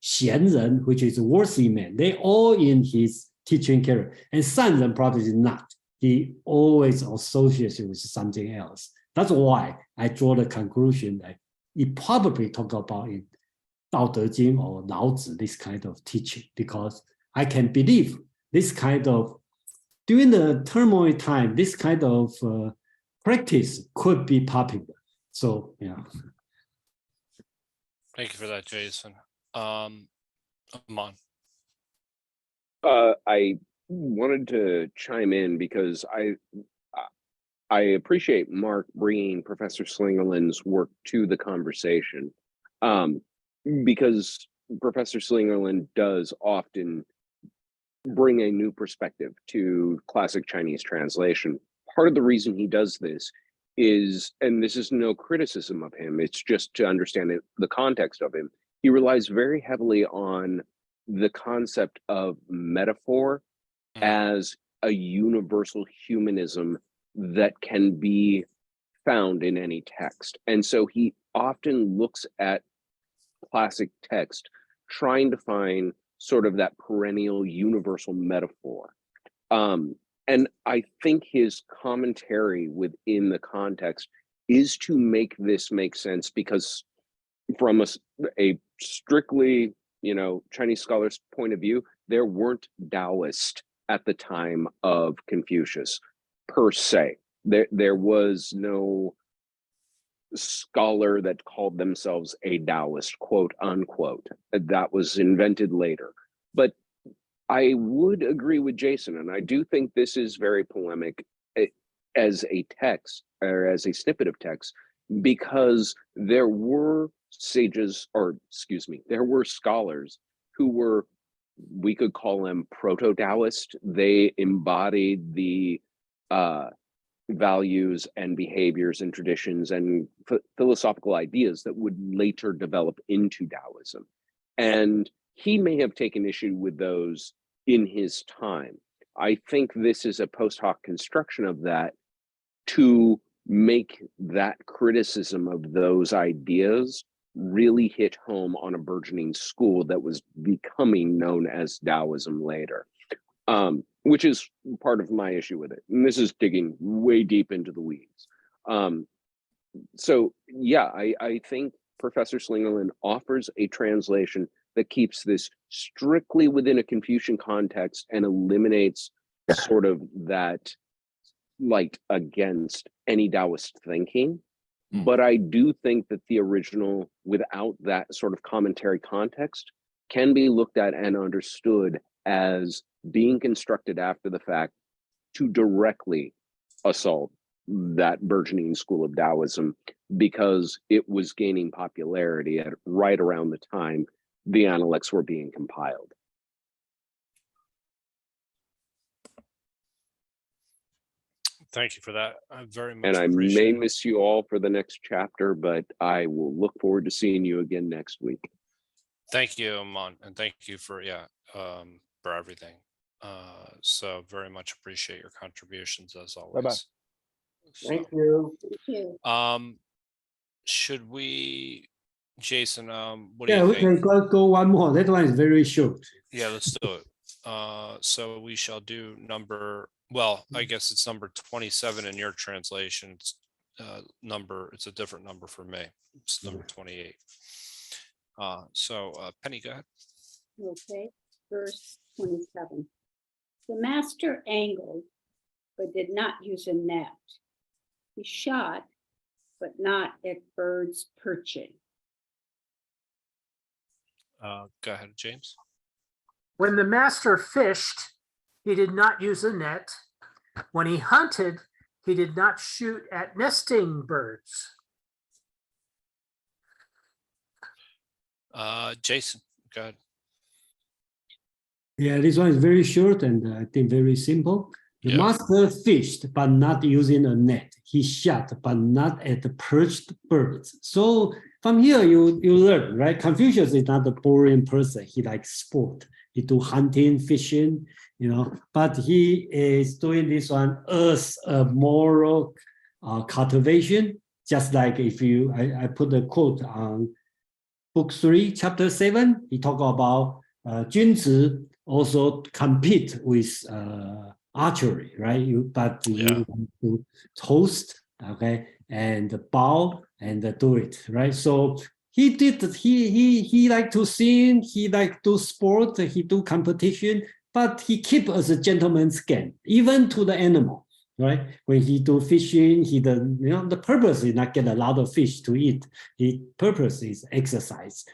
贤人, which is worthy man, they all in his teaching category. And 善人 probably is not. He always associates with something else. That's why I draw the conclusion that he probably talk about in 道德经 or 老子, this kind of teaching, because I can believe this kind of, during the turmoil time, this kind of practice could be popular. So, yeah. Thank you for that, Jason. Amon. I wanted to chime in because I appreciate Mark bringing Professor Slingerland's work to the conversation, because Professor Slingerland does often bring a new perspective to classic Chinese translation. Part of the reason he does this is, and this is no criticism of him, it's just to understand the context of him, he relies very heavily on the concept of metaphor as a universal humanism that can be found in any text. And so he often looks at classic text trying to find sort of that perennial universal metaphor. And I think his commentary within the context is to make this make sense, because from a strictly, Chinese scholars' point of view, there weren't Taoists at the time of Confucius per se. There was no scholar that called themselves a Taoist, quote unquote. That was invented later. But I would agree with Jason, and I do think this is very polemic as a text or as a snippet of text, because there were sages, or excuse me, there were scholars who were, we could call them proto-Taoist. They embodied the values and behaviors and traditions and philosophical ideas that would later develop into Taoism. And he may have taken issue with those in his time. I think this is a post hoc construction of that to make that criticism of those ideas really hit home on a burgeoning school that was becoming known as Taoism later. Which is part of my issue with it. And this is digging way deep into the weeds. So yeah, I think Professor Slingerland offers a translation that keeps this strictly within a Confucian context and eliminates sort of that light against any Taoist thinking. But I do think that the original, without that sort of commentary context, can be looked at and understood as being constructed after the fact to directly assault that burgeoning school of Taoism, because it was gaining popularity at right around the time the Analects were being compiled. Thank you for that. I very much And I appreciate may it. miss you all for the next chapter, but I will look forward to seeing you again next week. Thank you, Amon, and thank you for for everything. So very much appreciate your contributions as always. Thank you. Thank you. Should we, Jason? What do Yeah, you we think? can go one more. That one is very short. Yeah, let's do it. So we shall do number. Well, I guess it's number 27 in your translation. It's it's a different number for me. It's number 28. So Penny, go ahead. Okay, verse 27. The master angled, but did not use a net. He shot, but not at birds perching. Go ahead, James. When the master fished, he did not use a net. When he hunted, he did not shoot at nesting birds. Jason, go ahead. Yeah, this one is very short and I think very simple. The Yeah. master fished, but not using a net. He shot, but not at the perched birds. So from here, you learn, right? Confucius is not a boring person. He likes sport. He do hunting, fishing, but he is doing this one as a moral cultivation. Just like if I put a quote on book 3, chapter 7, he talk about 君子 also compete with archery, right? You want to toast, okay, and bow and do it, right? So he like to sing, he like to sport, he do competition, but he keep as a gentleman's game, even to the animal, right? When he do fishing, the purpose is not get a lot of fish to eat. His purpose is exercise,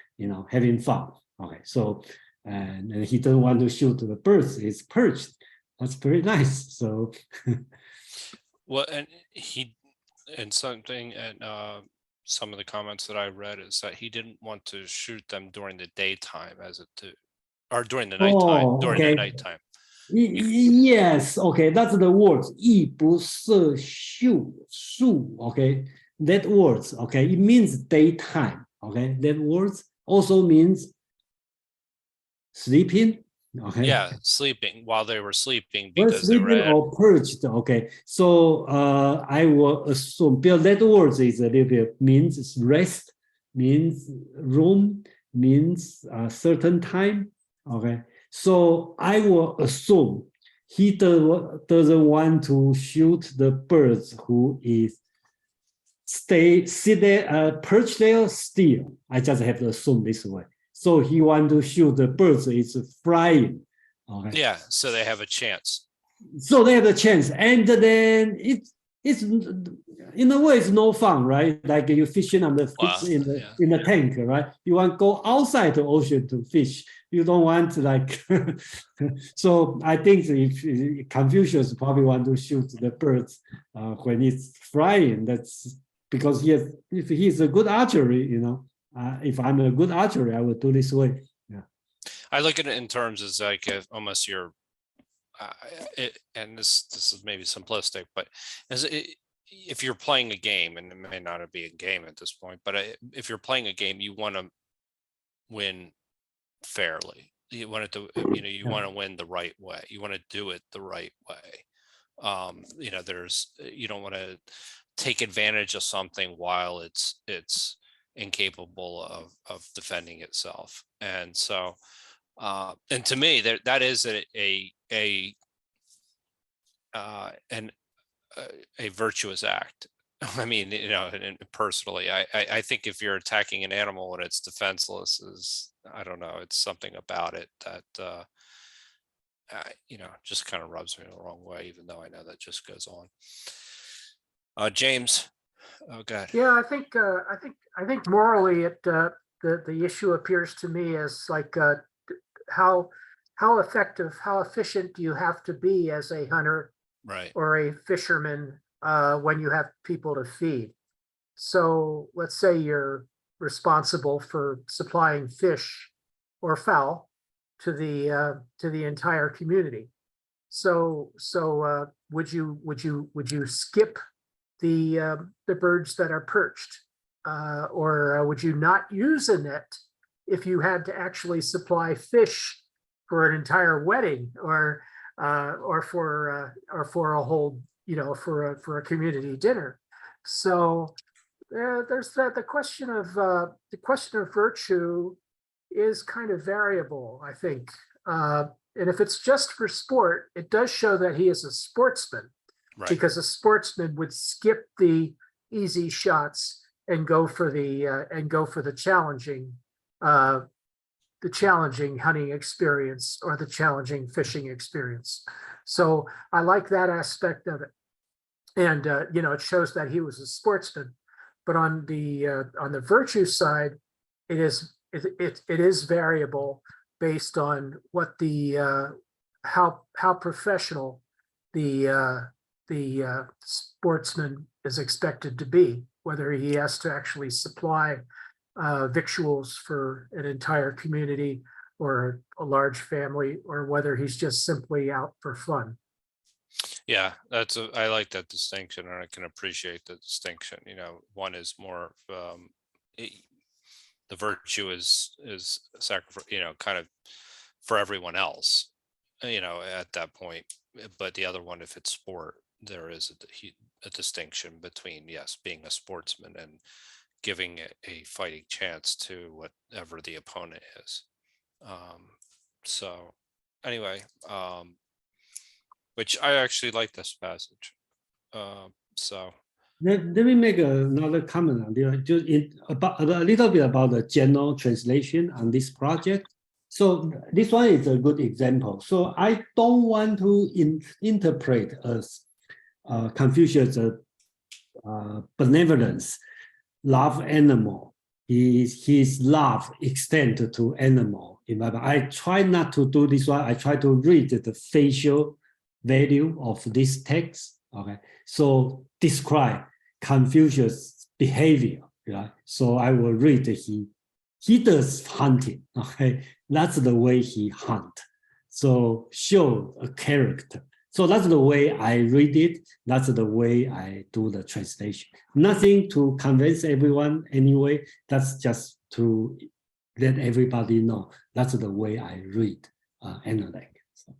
having fun. Okay, so and he don't want to shoot the birds. It's perched. That's very nice. So, well, and something, and some of the comments that I read is that he didn't want to shoot them during the daytime, or during the nighttime. During the nighttime. Yes, okay, that's the words. 亦不射树, okay, that words, okay, it means daytime, okay, that words also means sleeping, okay. Yeah, sleeping while they were sleeping because sleeping they were or perched, okay. So I will assume, because that words is a little bit means rest, means room, means a certain time, okay. So I will assume he doesn't want to shoot the birds who is sit there, perch there still. I just have to assume this way. So he want to shoot the birds is flying. Okay. Yeah, so they have a chance. So they have a chance, and then it's in a way it's no fun, right? Like you fishing on the Wow, yeah. in the tank, right? You want to go outside the ocean to fish. You don't want to like. So I think if Confucius probably want to shoot the birds when it's flying, that's because if he's a good archery, you know. If I'm a good archery, I would do this way. Yeah. I look at it in terms as like if almost you're, and this is maybe simplistic, but if you're playing a game, and it may not be a game at this point, but if you're playing a game, you want to win fairly. You want it to, you want to win the right way. You want to do it the right way. You don't want to take advantage of something while it's incapable of defending itself. And so, and to me, that is a virtuous act. I mean, and personally, I think if you're attacking an animal and it's defenseless, I don't know, it's something about it that just kind of rubs me the wrong way, even though I know that just goes on. James, oh God. Yeah, I think morally, the issue appears to me as like how effective, how efficient do you have to be as a hunter, Right, or a fisherman when you have people to feed. So let's say you're responsible for supplying fish or fowl to the entire community. So would you skip the birds that are perched, or would you not use a net if you had to actually supply fish for an entire wedding, or for a whole, for a community dinner? So there's the question of virtue is kind of variable, I think. And if it's just for sport, it does show that he is a sportsman, right. because a sportsman would skip the easy shots and go for the challenging hunting experience, or the challenging fishing experience. So I like that aspect of it. And it shows that he was a sportsman. But on the virtue side, it is variable based on what how professional the sportsman is expected to be, whether he has to actually supply victuals for an entire community or a large family, or whether he's just simply out for fun. Yeah, I like that distinction, and I can appreciate the distinction. One is more the virtue is sacrifice, kind of for everyone else, at that point. But the other one, if it's sport, there is a distinction between, yes, being a sportsman and giving a fighting chance to whatever the opponent is. So anyway, which I actually like this passage. So let me make another comment on about a little bit about the general translation on this project. So this one is a good example. So I don't want to interpret as Confucius' benevolence, love animal. His love extend to animal. I try not to do this one. I try to read the facial value of this text. Okay, so describe Confucius' behavior. Right? So I will read he does hunting. Okay, that's the way he hunt. So show a character. So that's the way I read it. That's the way I do the translation. Nothing to convince everyone anyway. That's just to let everybody know. That's the way I read Analects. So.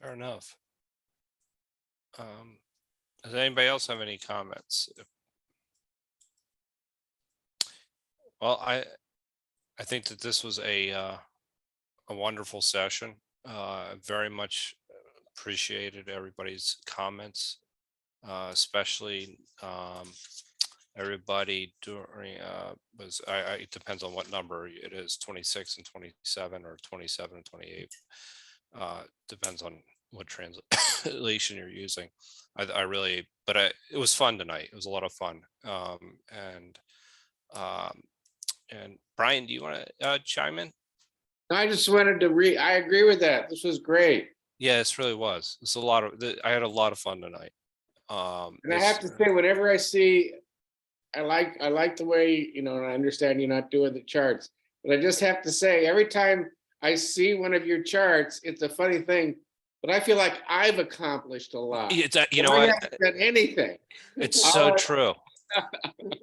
fair enough. Does anybody else have any comments? Well, I think that this was a wonderful session. Very much appreciated everybody's comments, especially everybody during it depends on what number it is, 26 and 27 or 27 and 28. Depends on what translation you're using. I really, but it was fun tonight. It was a lot of fun. And Brian, do you want to chime in? I just wanted to I agree with that. This was great. Yeah, this really was. It's a lot of. I had a lot of fun tonight. And I have to say, whenever I see, I like the way, and I understand you're not doing the charts, but I just have to say, every time I see one of your charts, it's a funny thing, but I feel like I've accomplished a lot. It's, you And know I what? haven't done anything. It's so true.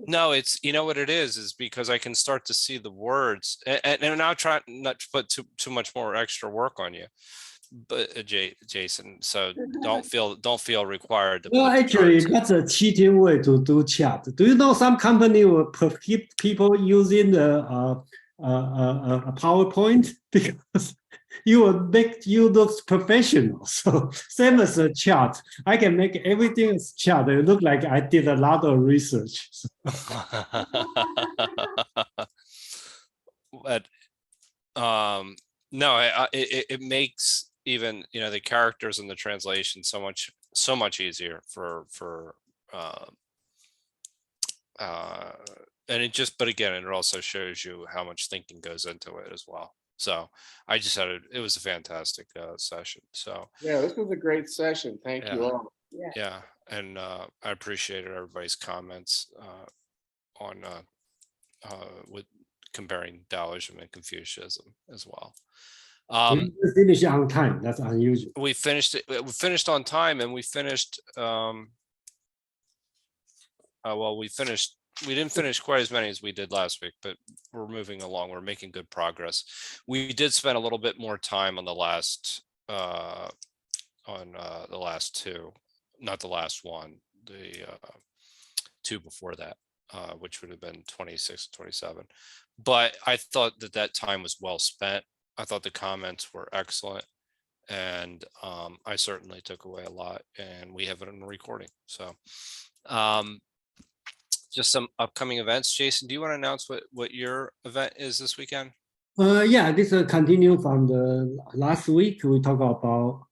No, it's, you know what it is because I can start to see the words, and now try not to put too much more extra work on you, but Jason. So don't feel required to Well, put the actually, charts. that's a cheating way to do chat. Do you know some company will prohibit people using the PowerPoint because you will make you look professional. So same as a chart, I can make everything as chart. It look like I did a lot of research. But no, it makes even the characters and the translation so much easier for and but again, it also shows you how much thinking goes into it as well. So I just it was a fantastic session. So Yeah, this was a great session. Thank you all. yeah, and I appreciated everybody's comments on with comparing Taoism and Confucianism as well. We finish on time. That's unusual. We finished it. We finished on time, and we finished. Well, we finished. We didn't finish quite as many as we did last week, but we're moving along. We're making good progress. We did spend a little bit more time on the last two, not the last one, the two before that, which would have been 26 and 27. But I thought that time was well spent. I thought the comments were excellent, and I certainly took away a lot, and we have it in the recording. So just some upcoming events. Jason, do you want to announce what your event is this weekend? Yeah, this will continue from the last week. We talked about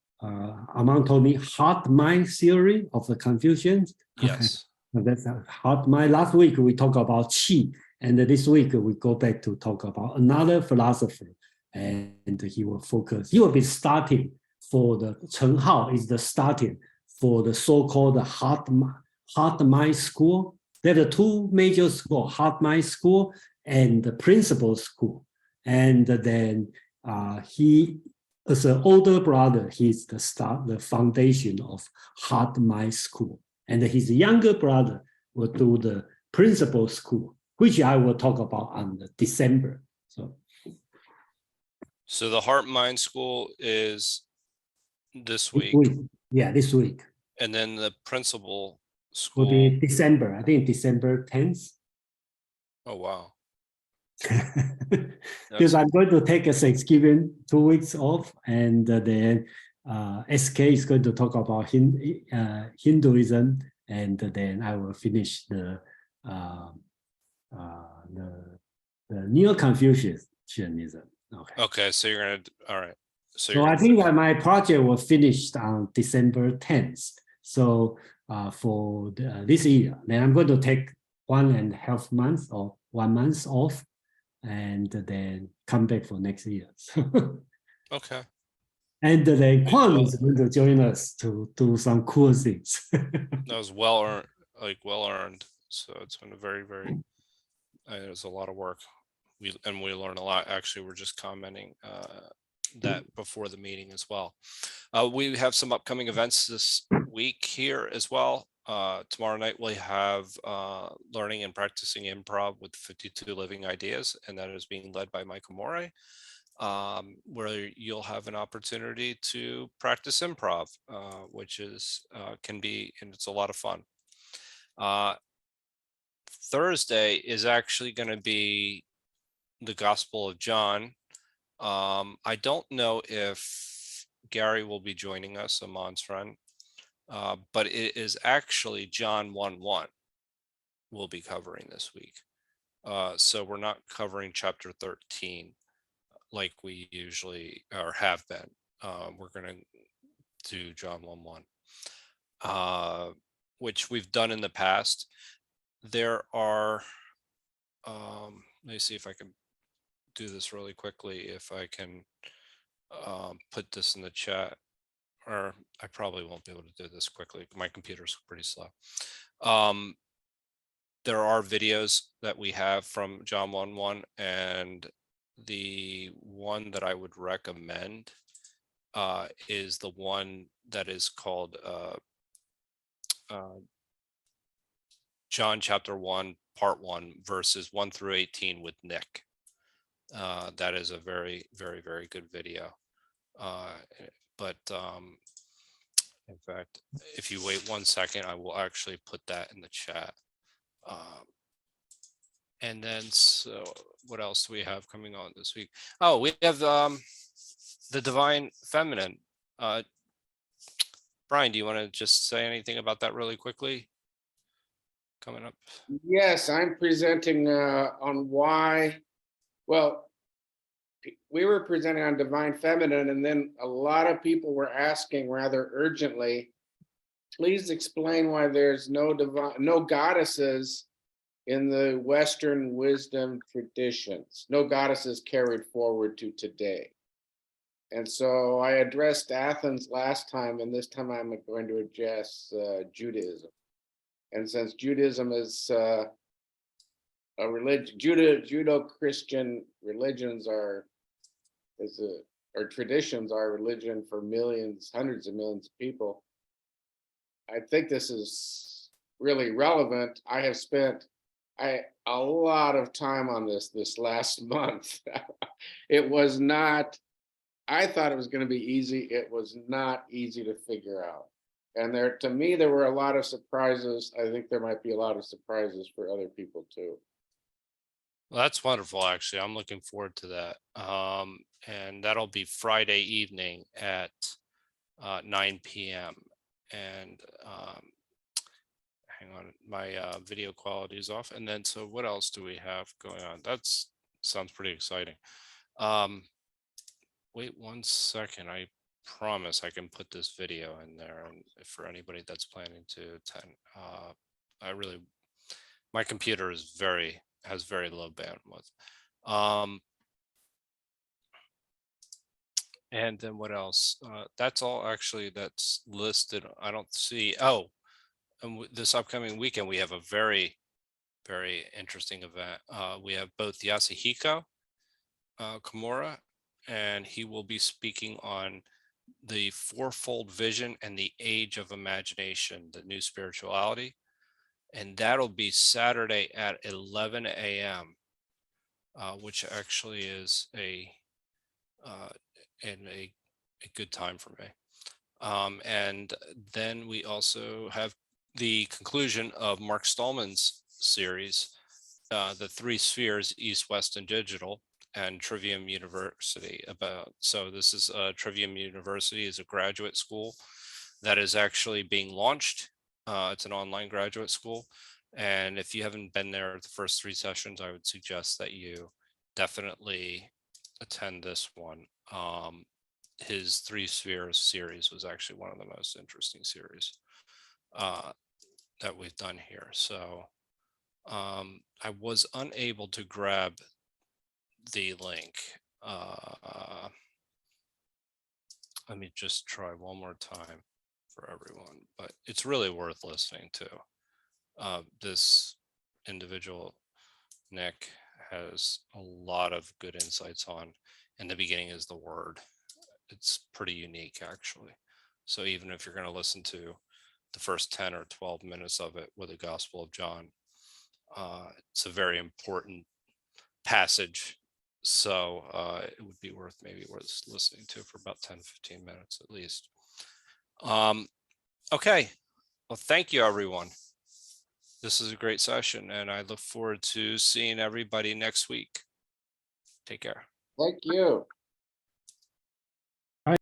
Among told me heart mind theory of the Confucians. Yes. That's a heart mind. Last week we talked about Qi, and this week we go back to talk about another philosopher, and he will focus. He will be starting for the Chen Hao is the starting for the so-called heart mind school. There are two major schools: heart mind school and the principal school. And then he, as an older brother, he's the foundation of Heart Mind School. And his younger brother will do the principal school, which I will talk about on December. So the Heart Mind School is this week. Yeah, this week. And then the principal school will be December. I think December 10th. Oh, wow. Because I'm going to take a Thanksgiving 2 weeks off, and then SK is going to talk about Hinduism, and then I will finish the Neo-Confucianism. Okay, so you're gonna all right. So I think that my project was finished on December 10th. So for this year, then I'm going to take 1.5 months or 1 month off, and then come back for next year. Okay. And then Quan is going to join us to do some cool things. That was well earned. So it's been a very, very, it was a lot of work. We learned a lot. Actually, we're just commenting that before the meeting as well. We have some upcoming events this week here as well. Tomorrow night we have learning and practicing improv with 52 living ideas, and that is being led by Michael Morey, where you'll have an opportunity to practice improv, which is can be, and it's a lot of fun. Thursday is actually going to be the Gospel of John. I don't know if Gary will be joining us, Amon's friend. But it is actually John 1:1 we'll be covering this week. So we're not covering chapter 13 like we usually or have been. We're going to to John 1:1, which we've done in the past. There are, let me see if I can do this really quickly. If I can put this in the chat, or I probably won't be able to do this quickly. My computer's pretty slow. There are videos that we have from John 1:1, and the one that I would recommend is the one that is called John chapter 1, part 1, verses 1 through 18 with Nick. That is a very, very, very good video. But in fact, if you wait 1 second, I will actually put that in the chat. And then, so what else do we have coming on this week? Oh, we have the Divine Feminine. Brian, do you want to just say anything about that really quickly? Coming up. Yes, I'm presenting on why, well, we were presenting on Divine Feminine, and then a lot of people were asking rather urgently, please explain why there's no goddesses in the Western wisdom traditions, no goddesses carried forward to today. And so I addressed Athens last time, and this time I'm going to address Judaism. And since Judaism is a religion, Judeo-Christian religions or traditions are religion for millions, hundreds of millions of people, I think this is really relevant. I have spent a lot of time on this last month. It was not, I thought it was going to be easy. It was not easy to figure out. And to me, there were a lot of surprises. I think there might be a lot of surprises for other people too. Well, that's wonderful, actually. I'm looking forward to that. And that'll be Friday evening at 9 p.m. And hang on, my video quality is off. And then, so what else do we have going on? That's sounds pretty exciting. Wait 1 second. I promise I can put this video in there, and for anybody that's planning to attend. My computer is has very low bandwidth. And then what else? That's all actually that's listed. I don't see. Oh, and this upcoming weekend we have a very, very interesting event. We have both Yasuhiko Kimura, and he will be speaking on the fourfold vision and the age of imagination, the new spirituality. And that'll be Saturday at 11 a.m., which actually is a good time for me. And then we also have the conclusion of Mark Stallman's series, The Three Spheres, East, West, and Digital, and Trivium University. So this is Trivium University is a graduate school that is actually being launched. It's an online graduate school. And if you haven't been there the first 3 sessions, I would suggest that you definitely attend this one. His Three Spheres series was actually one of the most interesting series that we've done here. So I was unable to grab the link. Let me just try one more time for everyone, but it's really worth listening to. This individual, Nick, has a lot of good insights on, and the beginning is the word. It's pretty unique, actually. So even if you're going to listen to the first 10 or 12 minutes of it with the Gospel of John, it's a very important passage. So it would be worth listening to for about 10, 15 minutes at least. Okay. Well, thank you, everyone. This is a great session, and I look forward to seeing everybody next week. Take care. Thank you.